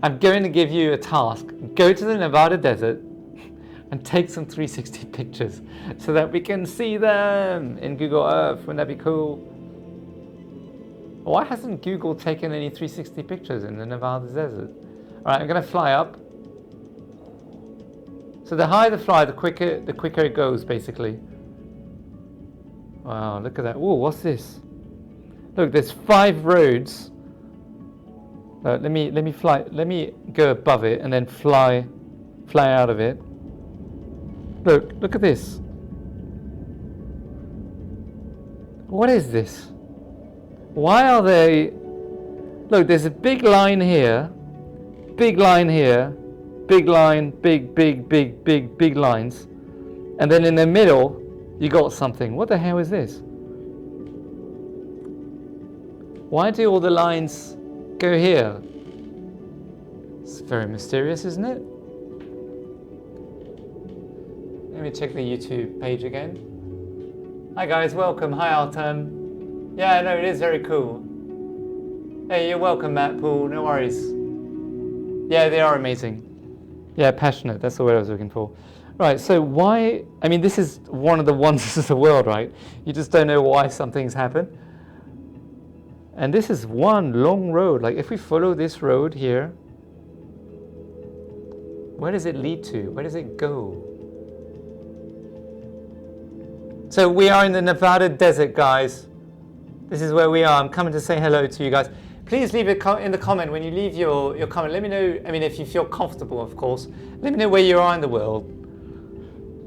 I'm going to give you a task. Go to the Nevada desert and take some 360 pictures so that we can see them in Google Earth. Wouldn't that be cool? Why hasn't Google taken any 360 pictures in the Nevada desert? All right, I'm going to fly up. So the higher the fly, the quicker it goes, basically. Wow, look at that. Whoa, what's this? Look, there's 5 roads. Let me fly. Let me go above it and then fly out of it. Look at this. What is this? Why are they? Look, there's a big line here, big line here, big line, big lines, and then in the middle you got something. What the hell is this? Why do all the lines go here? It's very mysterious, isn't it? Let me check the YouTube page again. Hi guys, welcome. Hi Artem. Yeah, no, it is very cool. Hey, you're welcome, Matt Poole. No worries. Yeah, they are amazing. Yeah, passionate. That's the word I was looking for. Right, so why? I mean, this is one of the wonders of the world, right? You just don't know why something's happened. And this is one long road. Like, if we follow this road here, where does it lead to? Where does it go? So we are in the Nevada desert, guys. This is where we are. I'm coming to say hello to you guys. Please leave it in the comment when you leave your comment. Let me know, I mean, if you feel comfortable, of course. Let me know where you are in the world.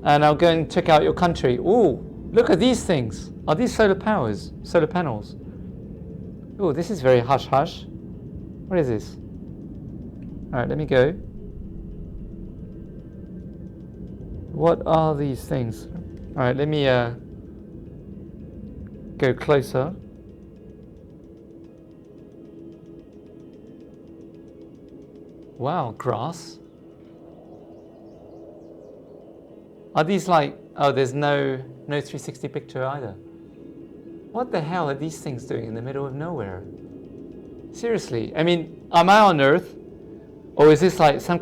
And I'll go and check out your country. Ooh, look at these things. Are these solar panels? Oh, this is very hush-hush. What is this? All right, let me go. What are these things? All right, let me go closer. Wow, grass. Are these like, oh, there's no 360 picture either. What the hell are these things doing in the middle of nowhere? Seriously, I mean, am I on Earth? Or is this like some...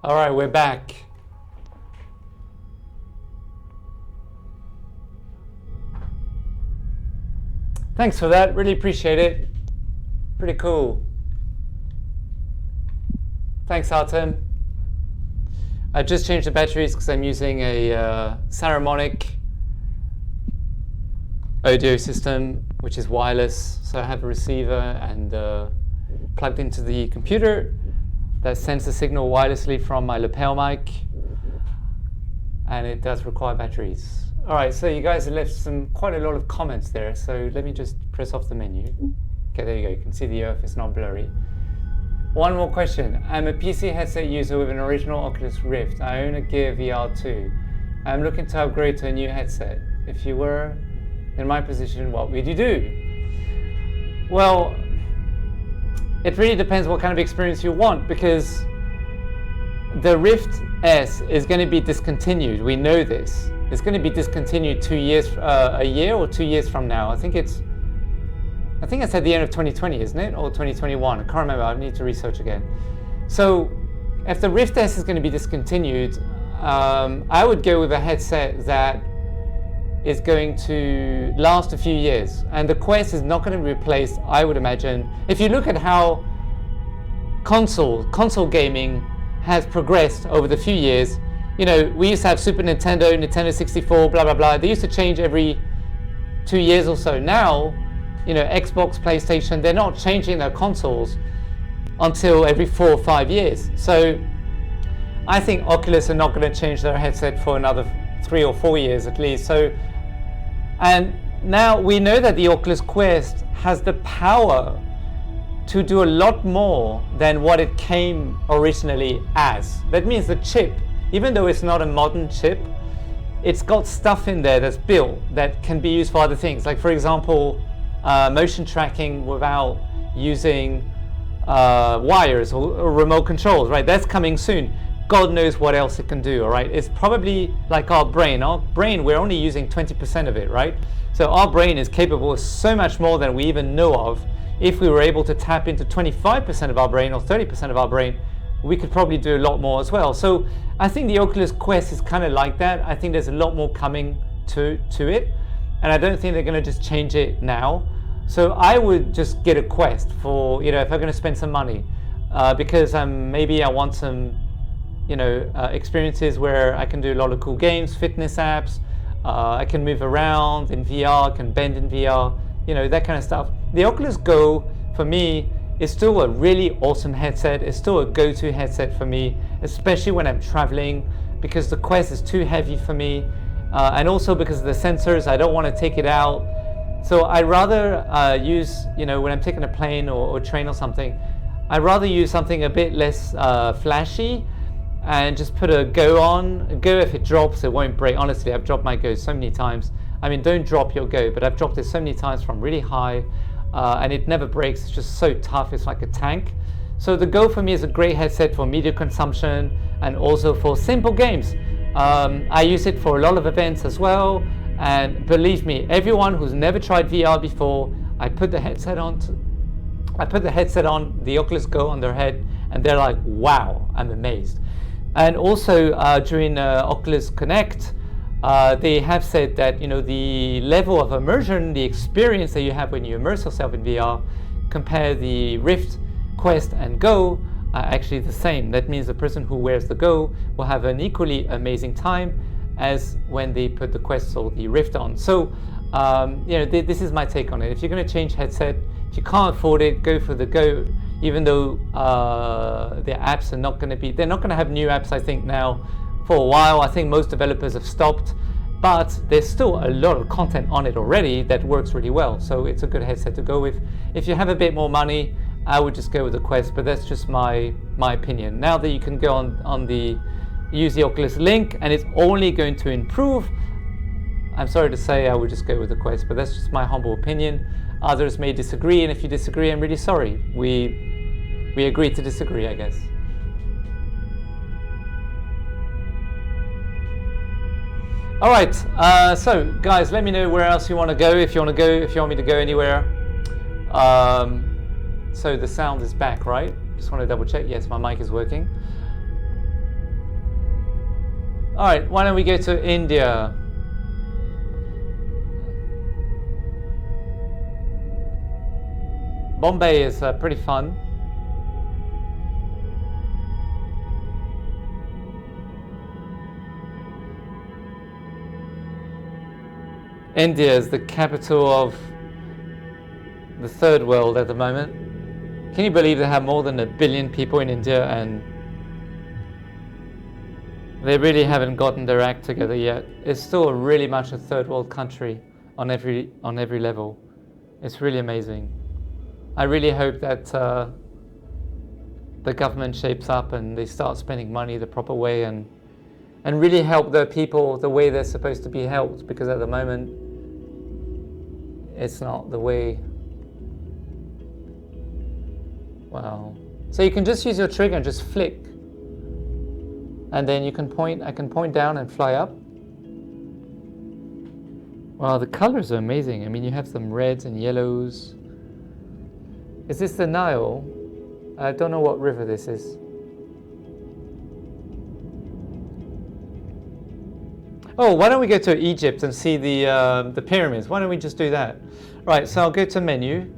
All right, we're back. Thanks for that, really appreciate it. Pretty cool. Thanks, Artem. I just changed the batteries because I'm using a Saramonic audio system, which is wireless. So I have a receiver and plugged into the computer that sends the signal wirelessly from my lapel mic, and it does require batteries. All right, so you guys have left quite a lot of comments there, so let me just press off the menu. Okay, there you go, you can see the earth, it's not blurry. One more question. I'm a PC headset user with an original Oculus Rift. I own a Gear VR 2. I'm looking to upgrade to a new headset. If you were in my position, what would you do? Well, it really depends what kind of experience you want, because the Rift S is going to be discontinued. We know this. It's going to be discontinued a year or 2 years from now. I think it's at the end of 2020, isn't it? Or 2021, I can't remember, I need to research again. So if the Rift S is going to be discontinued, I would go with a headset that is going to last a few years. And the Quest is not going to be replaced, I would imagine. If you look at how console gaming has progressed over the few years, you know, we used to have Super Nintendo, Nintendo 64, blah, blah, blah. They used to change every 2 years or so. Now, you know, Xbox, PlayStation, they're not changing their consoles until every 4 or 5 years. So I think Oculus are not going to change their headset for another 3 or 4 years at least. So, and now we know that the Oculus Quest has the power to do a lot more than what it came originally as. That means the chip, even though it's not a modern chip, it's got stuff in there that's built that can be used for other things. Like, for example, motion tracking without using wires or remote controls, right? That's coming soon. God knows what else it can do, all right? It's probably like our brain. Our brain, we're only using 20% of it, right? So our brain is capable of so much more than we even know of. If we were able to tap into 25% of our brain or 30% of our brain, we could probably do a lot more as well. So I think the Oculus Quest is kind of like that. I think there's a lot more coming to it, and I don't think they're going to just change it now. So I would just get a Quest for, you know, if I'm going to spend some money, because maybe I want some, you know, experiences where I can do a lot of cool games, fitness apps, I can move around in VR, I can bend in VR, you know, that kind of stuff. The Oculus Go, for me, is still a really awesome headset. It's still a go-to headset for me, especially when I'm traveling, because the Quest is too heavy for me, and also because of the sensors, I don't want to take it out. So I'd rather use, you know, when I'm taking a plane or train or something, I'd rather use something a bit less flashy and just put a Go on. Go, if it drops, it won't break. Honestly, I've dropped my Go so many times. I mean, don't drop your Go, but I've dropped it so many times from really high, and it never breaks. It's just so tough, it's like a tank. So the Go for me is a great headset for media consumption and also for simple games. I use it for a lot of events as well, and believe me, everyone who's never tried VR before, I put the headset on, the Oculus Go on their head, and they're like, wow, I'm amazed. And also during Oculus Connect, they have said that, you know, the level of immersion, the experience that you have when you immerse yourself in VR, compare the Rift, Quest and Go are actually the same. That means the person who wears the Go will have an equally amazing time as when they put the Quest or the Rift on. So, you know, this is my take on it. If you're going to change headset, if you can't afford it, go for the Go, even though their apps are not going to be, they're not going to have new apps, I think, now for a while. I think most developers have stopped, but there's still a lot of content on it already that works really well. So it's a good headset to go with. If you have a bit more money, I would just go with the Quest, but that's just my opinion. Now that you can go on use the Oculus Link, and it's only going to improve, I'm sorry to say I would just go with the Quest, but that's just my humble opinion. Others may disagree, and if you disagree, I'm really sorry. We agree to disagree, I guess. All right, so guys, let me know where else you want to go. If you want me to go anywhere. So the sound is back, right? Just want to double check. Yes, my mic is working. All right, why don't we go to India? Bombay is pretty fun. India is the capital of the third world at the moment. Can you believe they have more than 1 billion people in India and they really haven't gotten their act together yet? It's still really much a third world country on every level. It's really amazing. I really hope that the government shapes up and they start spending money the proper way and really help the people the way they're supposed to be helped, because at the moment it's not the way. Wow. So you can just use your trigger and just flick, and then you can point. I can point down and fly up. Wow, the colors are amazing. I mean, you have some reds and yellows. Is this the Nile? I don't know what river this is. Oh, why don't we go to Egypt and see the pyramids? Why don't we just do that? Right, so I'll go to menu.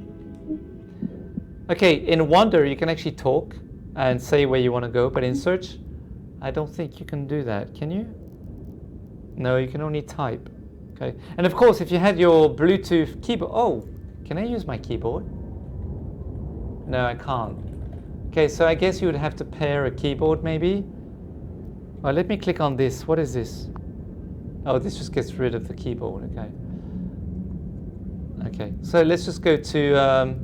Okay, in Wonder you can actually talk and say where you want to go, but in search, I don't think you can do that. Can you? No, you can only type. Okay, and of course, if you had your Bluetooth keyboard. Oh, can I use my keyboard? No, I can't. Okay, so I guess you would have to pair a keyboard maybe. Well, let me click on this. What is this? Oh, this just gets rid of the keyboard. Okay. Okay, so let's just go to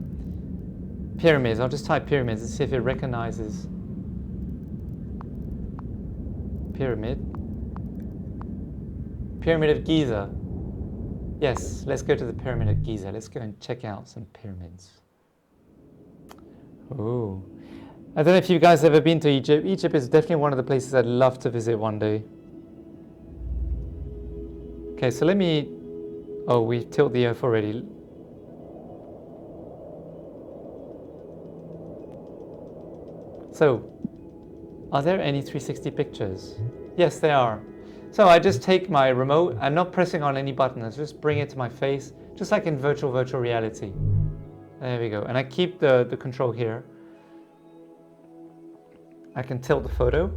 pyramids. I'll just type pyramids and see if it recognizes pyramid. Pyramid of Giza. Yes, let's go to the Pyramid of Giza. Let's go and check out some pyramids. Oh, I don't know if you guys have ever been to Egypt. Egypt is definitely one of the places I'd love to visit one day. Okay, so let me. Oh, we tilt the earth already. So, are there any 360 pictures? Yes, there are. So I just take my remote. I'm not pressing on any button. I just bring it to my face, just like in virtual reality. There we go. And I keep the control here. I can tilt the photo.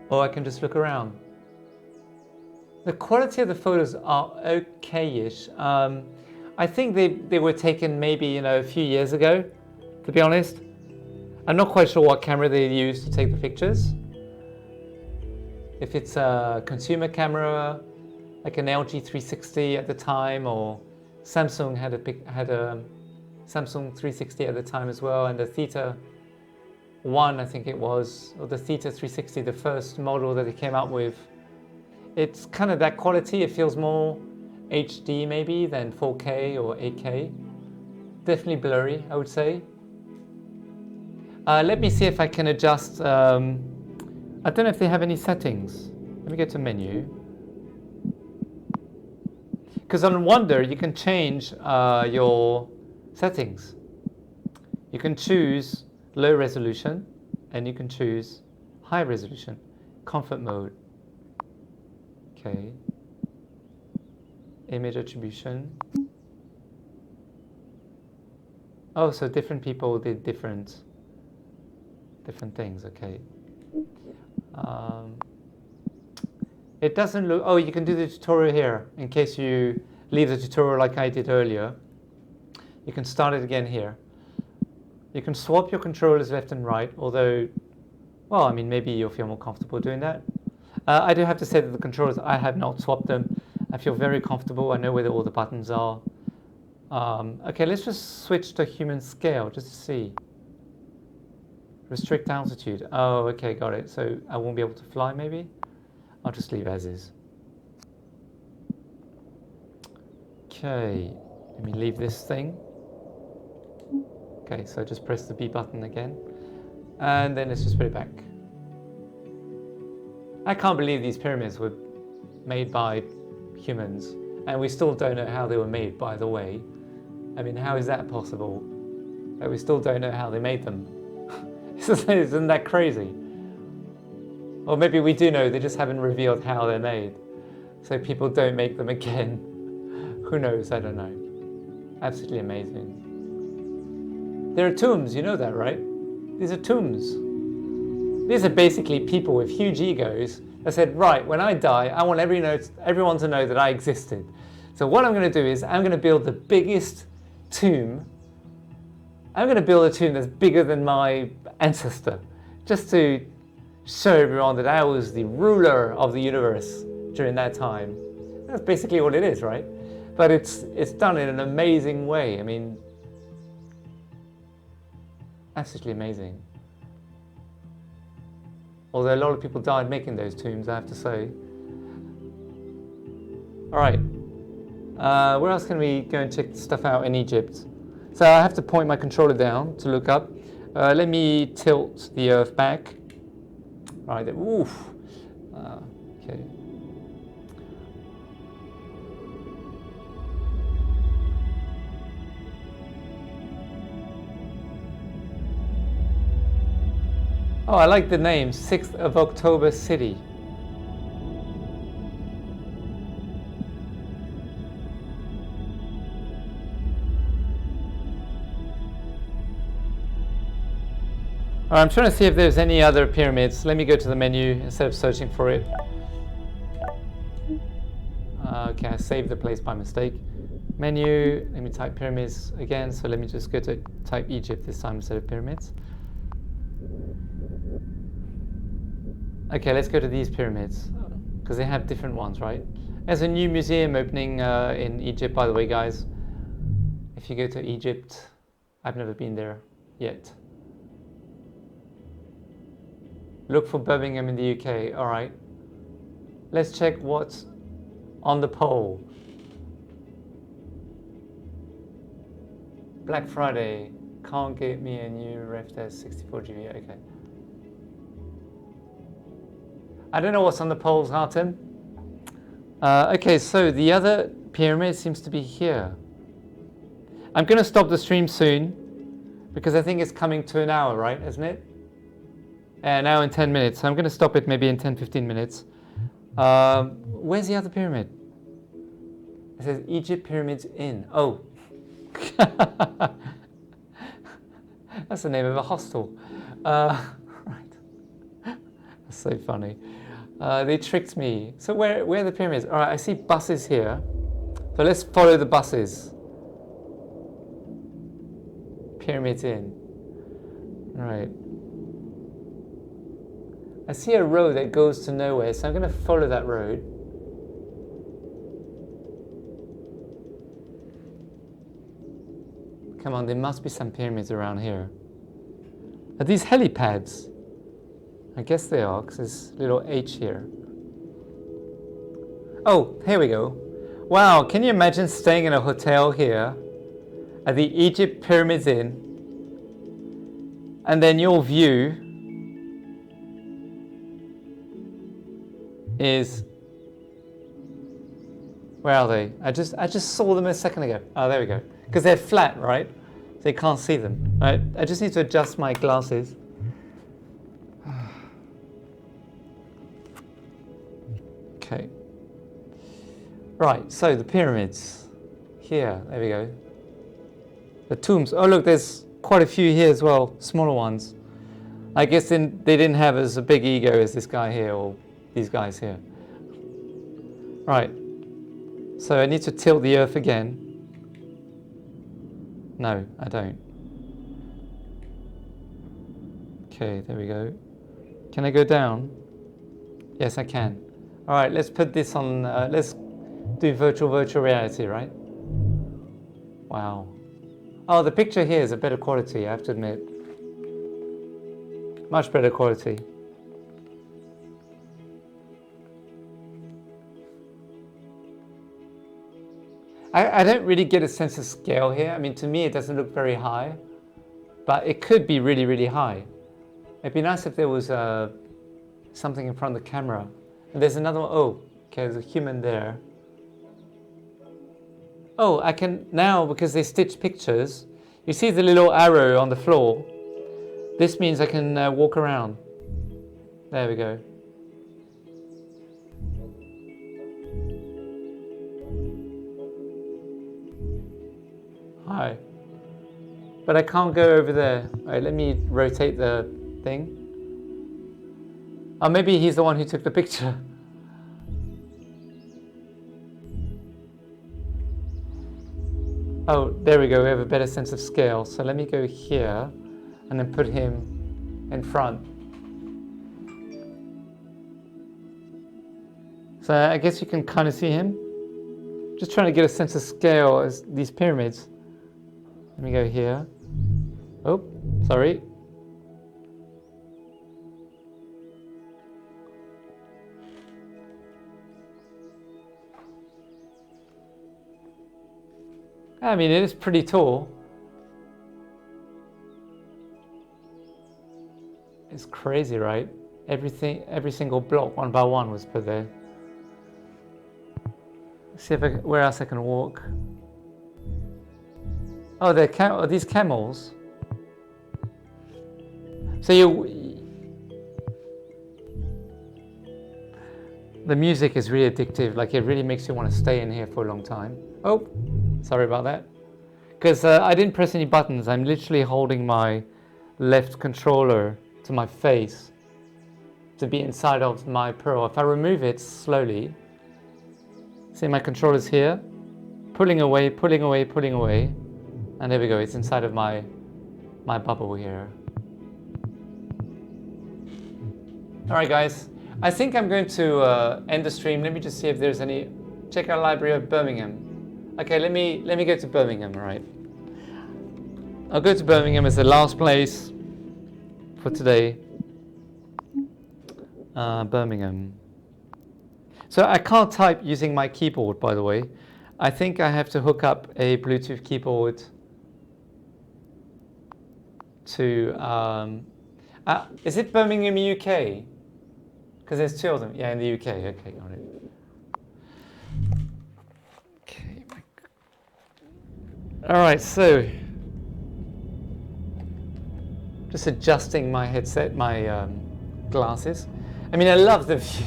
Or I can just look around. The quality of the photos are okay-ish. I think they were taken maybe a few years ago, to be honest. I'm not quite sure what camera they used to take the pictures. If it's a consumer camera, like an LG 360 at the time, or Samsung had a Samsung 360 at the time as well, and the Theta 1, I think it was, or the Theta 360, the first model that they came out with. It's kind of that quality. It feels more HD maybe than 4K or 8K. Definitely blurry, I would say. Let me see if I can adjust. I don't know if they have any settings. Let me go to menu. Because on Wonder, you can change your settings. You can choose low resolution, and you can choose high resolution, comfort mode. Okay. Image attribution. Oh, so different people did different things. Okay. It doesn't look. Oh, you can do the tutorial here in case you leave the tutorial like I did earlier. You can start it again here. You can swap your controllers left and right, although, well, I mean, maybe you'll feel more comfortable doing that. I do have to say that the controllers, I have not swapped them. I feel very comfortable. I know where all the buttons are. Okay, let's just switch to human scale just to see. Restrict altitude. Oh, okay, got it. So I won't be able to fly, maybe? I'll just leave as is. Okay, let me leave this thing. Okay, so just press the B button again. And then let's just put it back. I can't believe these pyramids were made by humans, and we still don't know how they were made, by the way. I mean, how is that possible? Like, we still don't know how they made them. Isn't that crazy? Or maybe we do know, they just haven't revealed how they're made. So people don't make them again. Who knows? I don't know. Absolutely amazing. There are tombs, you know that, right? These are tombs. These are basically people with huge egos that said, right, when I die, I want everyone to know that I existed. So what I'm going to do is I'm going to build the biggest tomb. I'm going to build a tomb that's bigger than my ancestor, just to show everyone that I was the ruler of the universe during that time. That's basically what it is, right? But it's done in an amazing way. I mean, absolutely amazing. Although a lot of people died making those tombs, I have to say. All right, where else can we go and check stuff out in Egypt? So I have to point my controller down to look up. Let me tilt the Earth back. All right, oof. Okay. Oh, I like the name, 6th of October City. All right, I'm trying to see if there's any other pyramids. Let me go to the menu instead of searching for it. Okay, I saved the place by mistake. Menu, let me type pyramids again. So let me just go to type Egypt this time instead of pyramids. Okay, let's go to these pyramids because they have different ones, right? There's a new museum opening in Egypt, by the way, guys. If you go to Egypt, I've never been there yet. Look for Birmingham in the UK. All right. Let's check what's on the poll. Black Friday. Can't get me a new ref test 64 GB. Okay. I don't know what's on the polls, Harton. Okay, so the other pyramid seems to be here. I'm going to stop the stream soon because I think it's coming to an hour, right? Isn't it? An hour and 10 minutes. So I'm going to stop it maybe in 10-15 minutes. Where's the other pyramid? It says Egypt Pyramids Inn. Oh. That's the name of a hostel. Right. That's so funny. They tricked me. So where are the pyramids? All right, I see buses here. So let's follow the buses. Pyramids Inn. All right. I see a road that goes to nowhere, so I'm going to follow that road. Come on, there must be some pyramids around here. Are these helipads? I guess they are, because there's a little H here. Oh, here we go. Wow, can you imagine staying in a hotel here at the Egypt Pyramids Inn, and then your view is, where are they? I just saw them a second ago. Oh, there we go. Because they're flat, right? So you can't see them. Right? I just need to adjust my glasses. Okay. Right, so the pyramids. Here, there we go. The tombs. Oh look, there's quite a few here as well, smaller ones. I guess they didn't have as a big ego as this guy here, or these guys here. Right, so I need to tilt the earth again. No, I don't. Okay, there we go. Can I go down? Yes, I can. All right, let's put this on, let's do virtual reality, right? Wow. Oh, the picture here is a better quality, I have to admit. Much better quality. I don't really get a sense of scale here. I mean, to me, it doesn't look very high, but it could be really, really high. It'd be nice if there was something in front of the camera. And there's another one. Oh, okay, there's a human there. Oh, I can now, because they stitched pictures, you see the little arrow on the floor. This means I can walk around. There we go. Hi. But I can't go over there. All right, let me rotate the thing. Oh, maybe he's the one who took the picture. Oh, there we go. We have a better sense of scale. So let me go here and then put him in front. So I guess you can kind of see him. Just trying to get a sense of scale as these pyramids. Let me go here. Oh, sorry. I mean, it is pretty tall. It's crazy, right? Every single block, one by one, was put there. Let's see if where else I can walk. Oh, are these camels? So the music is really addictive. Like, it really makes you want to stay in here for a long time. Oh, sorry about that. Because I didn't press any buttons. I'm literally holding my left controller to my face to be inside of my Pro. If I remove it slowly, see my controller's here, pulling away, pulling away, pulling away, and there we go. It's inside of my bubble here. All right, guys. I think I'm going to end the stream. Let me just see if there's any. Check out Library of Birmingham. Okay, let me go to Birmingham. All right. I'll go to Birmingham as the last place for today. Birmingham. So I can't type using my keyboard, by the way. I think I have to hook up a Bluetooth keyboard to. Is it Birmingham, UK? Because there's two of them. Yeah, in the UK. Okay, got it. Okay. All right, so just adjusting my headset, my glasses. I mean, I love the view.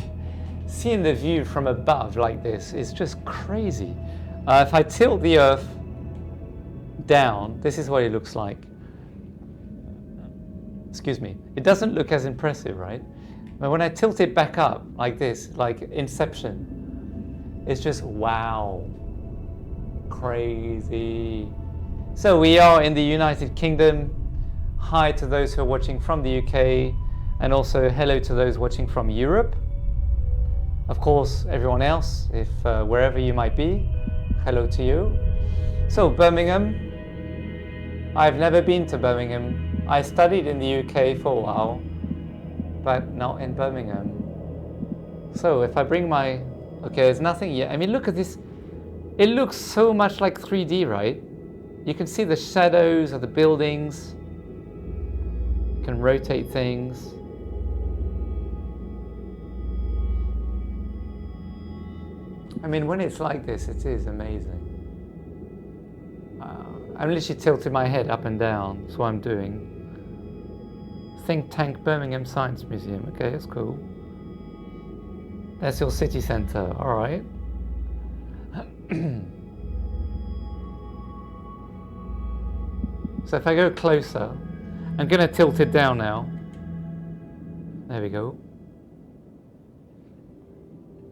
Seeing the view from above like this is just crazy. If I tilt the Earth down, this is what it looks like. Excuse me. It doesn't look as impressive, right? But when I tilt it back up like this, like Inception, it's just wow. Crazy. So we are in the United Kingdom. Hi to those who are watching from the UK, and also hello to those watching from Europe. Of course, everyone else, if wherever you might be, hello to you. So Birmingham, I've never been to Birmingham. I studied in the UK for a while, but not in Birmingham. So if I bring my, okay, there's nothing yet. I mean, look at this. It looks so much like 3D, right? You can see the shadows of the buildings. You can rotate things. I mean, when it's like this, it is amazing. I'm literally tilting my head up and down. That's what I'm doing. Think Tank Birmingham Science Museum. Okay, that's cool. That's your city centre. All right. So if I go closer, I'm going to tilt it down now. There we go.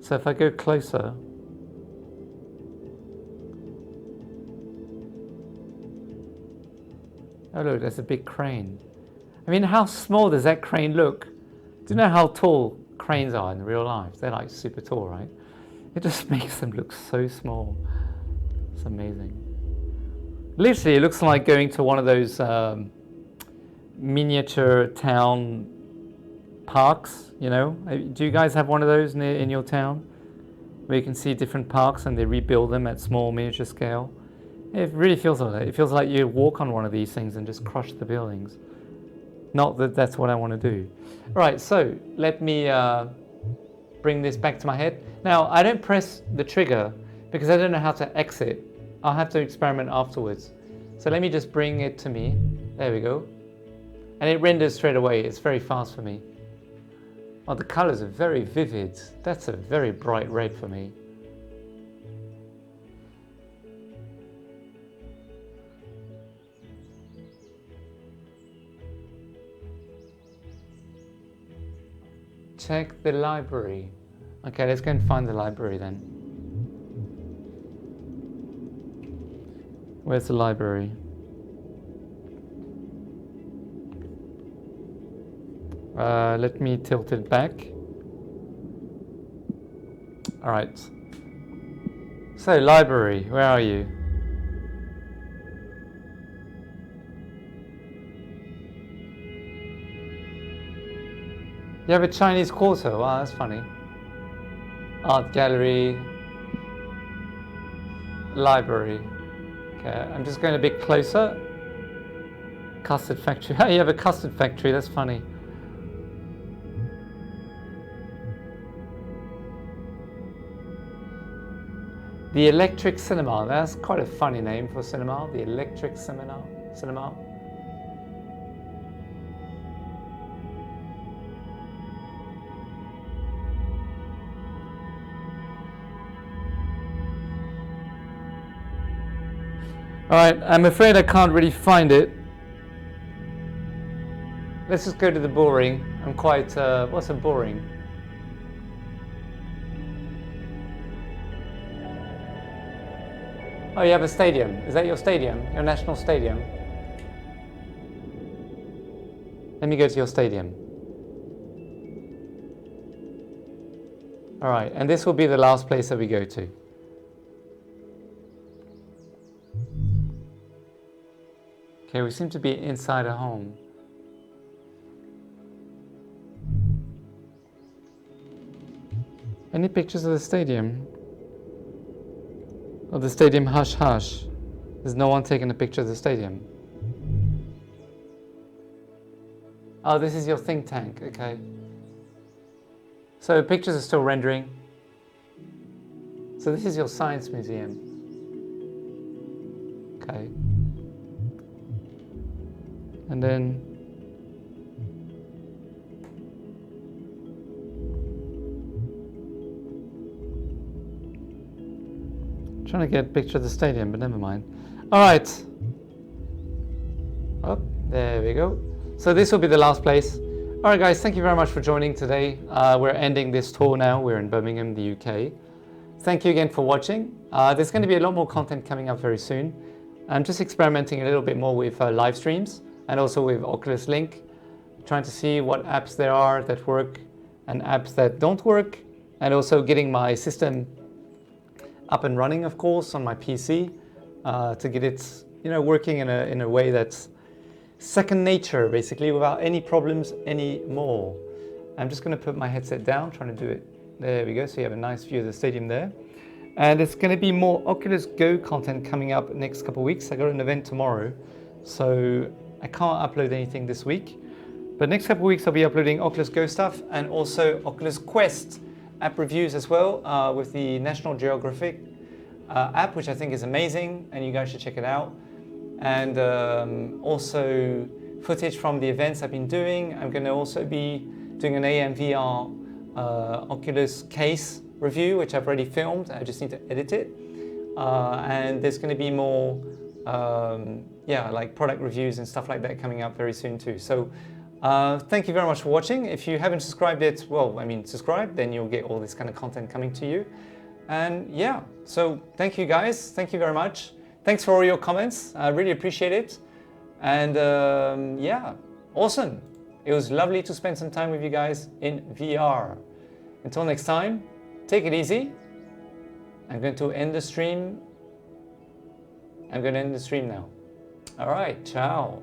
So if I go closer, oh look, there's a big crane. I mean, how small does that crane look? Do you know how tall cranes are in real life? They're like super tall, right? It just makes them look so small. It's amazing. Literally, it looks like going to one of those miniature town parks, you know? Do you guys have one of those in your town? Where you can see different parks and they rebuild them at small miniature scale? It really feels like that. It feels like you walk on one of these things and just crush the buildings. Not that that's what I want to do. Right, so let me bring this back to my head. Now, I don't press the trigger because I don't know how to exit. I'll have to experiment afterwards. So let me just bring it to me. There we go. And it renders straight away. It's very fast for me. Oh, the colors are very vivid. That's a very bright red for me. Check the library. Okay, let's go and find the library then. Where's the library? Let me tilt it back. All right. So, library, where are you? You have a Chinese quarter. Wow, that's funny. Art gallery. Library. Okay, I'm just going a bit closer. Custard factory. Hey, you have a custard factory. That's funny. The Electric Cinema. That's quite a funny name for cinema. The Electric Cinema. Alright, I'm afraid I can't really find it. Let's just go to the boring. I'm quite, what's a boring? Oh, you have a stadium. Is that your stadium? Your national stadium? Let me go to your stadium. Alright, and this will be the last place that we go to. Okay, we seem to be inside a home. Any pictures of the stadium? Of the stadium hush hush. There's no one taking a picture of the stadium. Oh, this is your think tank, okay. So pictures are still rendering. So this is your science museum. Okay. And then trying to get a picture of the stadium, but never mind. All right. Oh, there we go. So this will be the last place. All right, guys, thank you very much for joining today. We're ending this tour now. We're in Birmingham, the UK. Thank you again for watching. There's going to be a lot more content coming up very soon. I'm just experimenting a little bit more with live streams and also with Oculus Link, trying to see what apps there are that work and apps that don't work, and also getting my system up and running, of course, on my PC to get it, working in a way that's second nature, basically, without any problems anymore. I'm just going to put my headset down, trying to do it. There we go. So you have a nice view of the stadium there. And there's going to be more Oculus Go content coming up next couple of weeks. I got an event tomorrow, so I can't upload anything this week. But next couple of weeks I'll be uploading Oculus Go stuff and also Oculus Quest app reviews as well with the National Geographic app, which I think is amazing, and you guys should check it out. And also footage from the events I've been doing. I'm going to also be doing an AMVR Oculus case review, which I've already filmed. I just need to edit it. And there's going to be more like product reviews and stuff like that coming up very soon too. So thank you very much for watching. If you haven't subscribed yet, subscribe, then you'll get all this kind of content coming to you. And yeah, so thank you guys. Thank you very much. Thanks for all your comments. I really appreciate it. And awesome. It was lovely to spend some time with you guys in VR. Until next time, take it easy. I'm going to end the stream. I'm going to end the stream now. All right, ciao.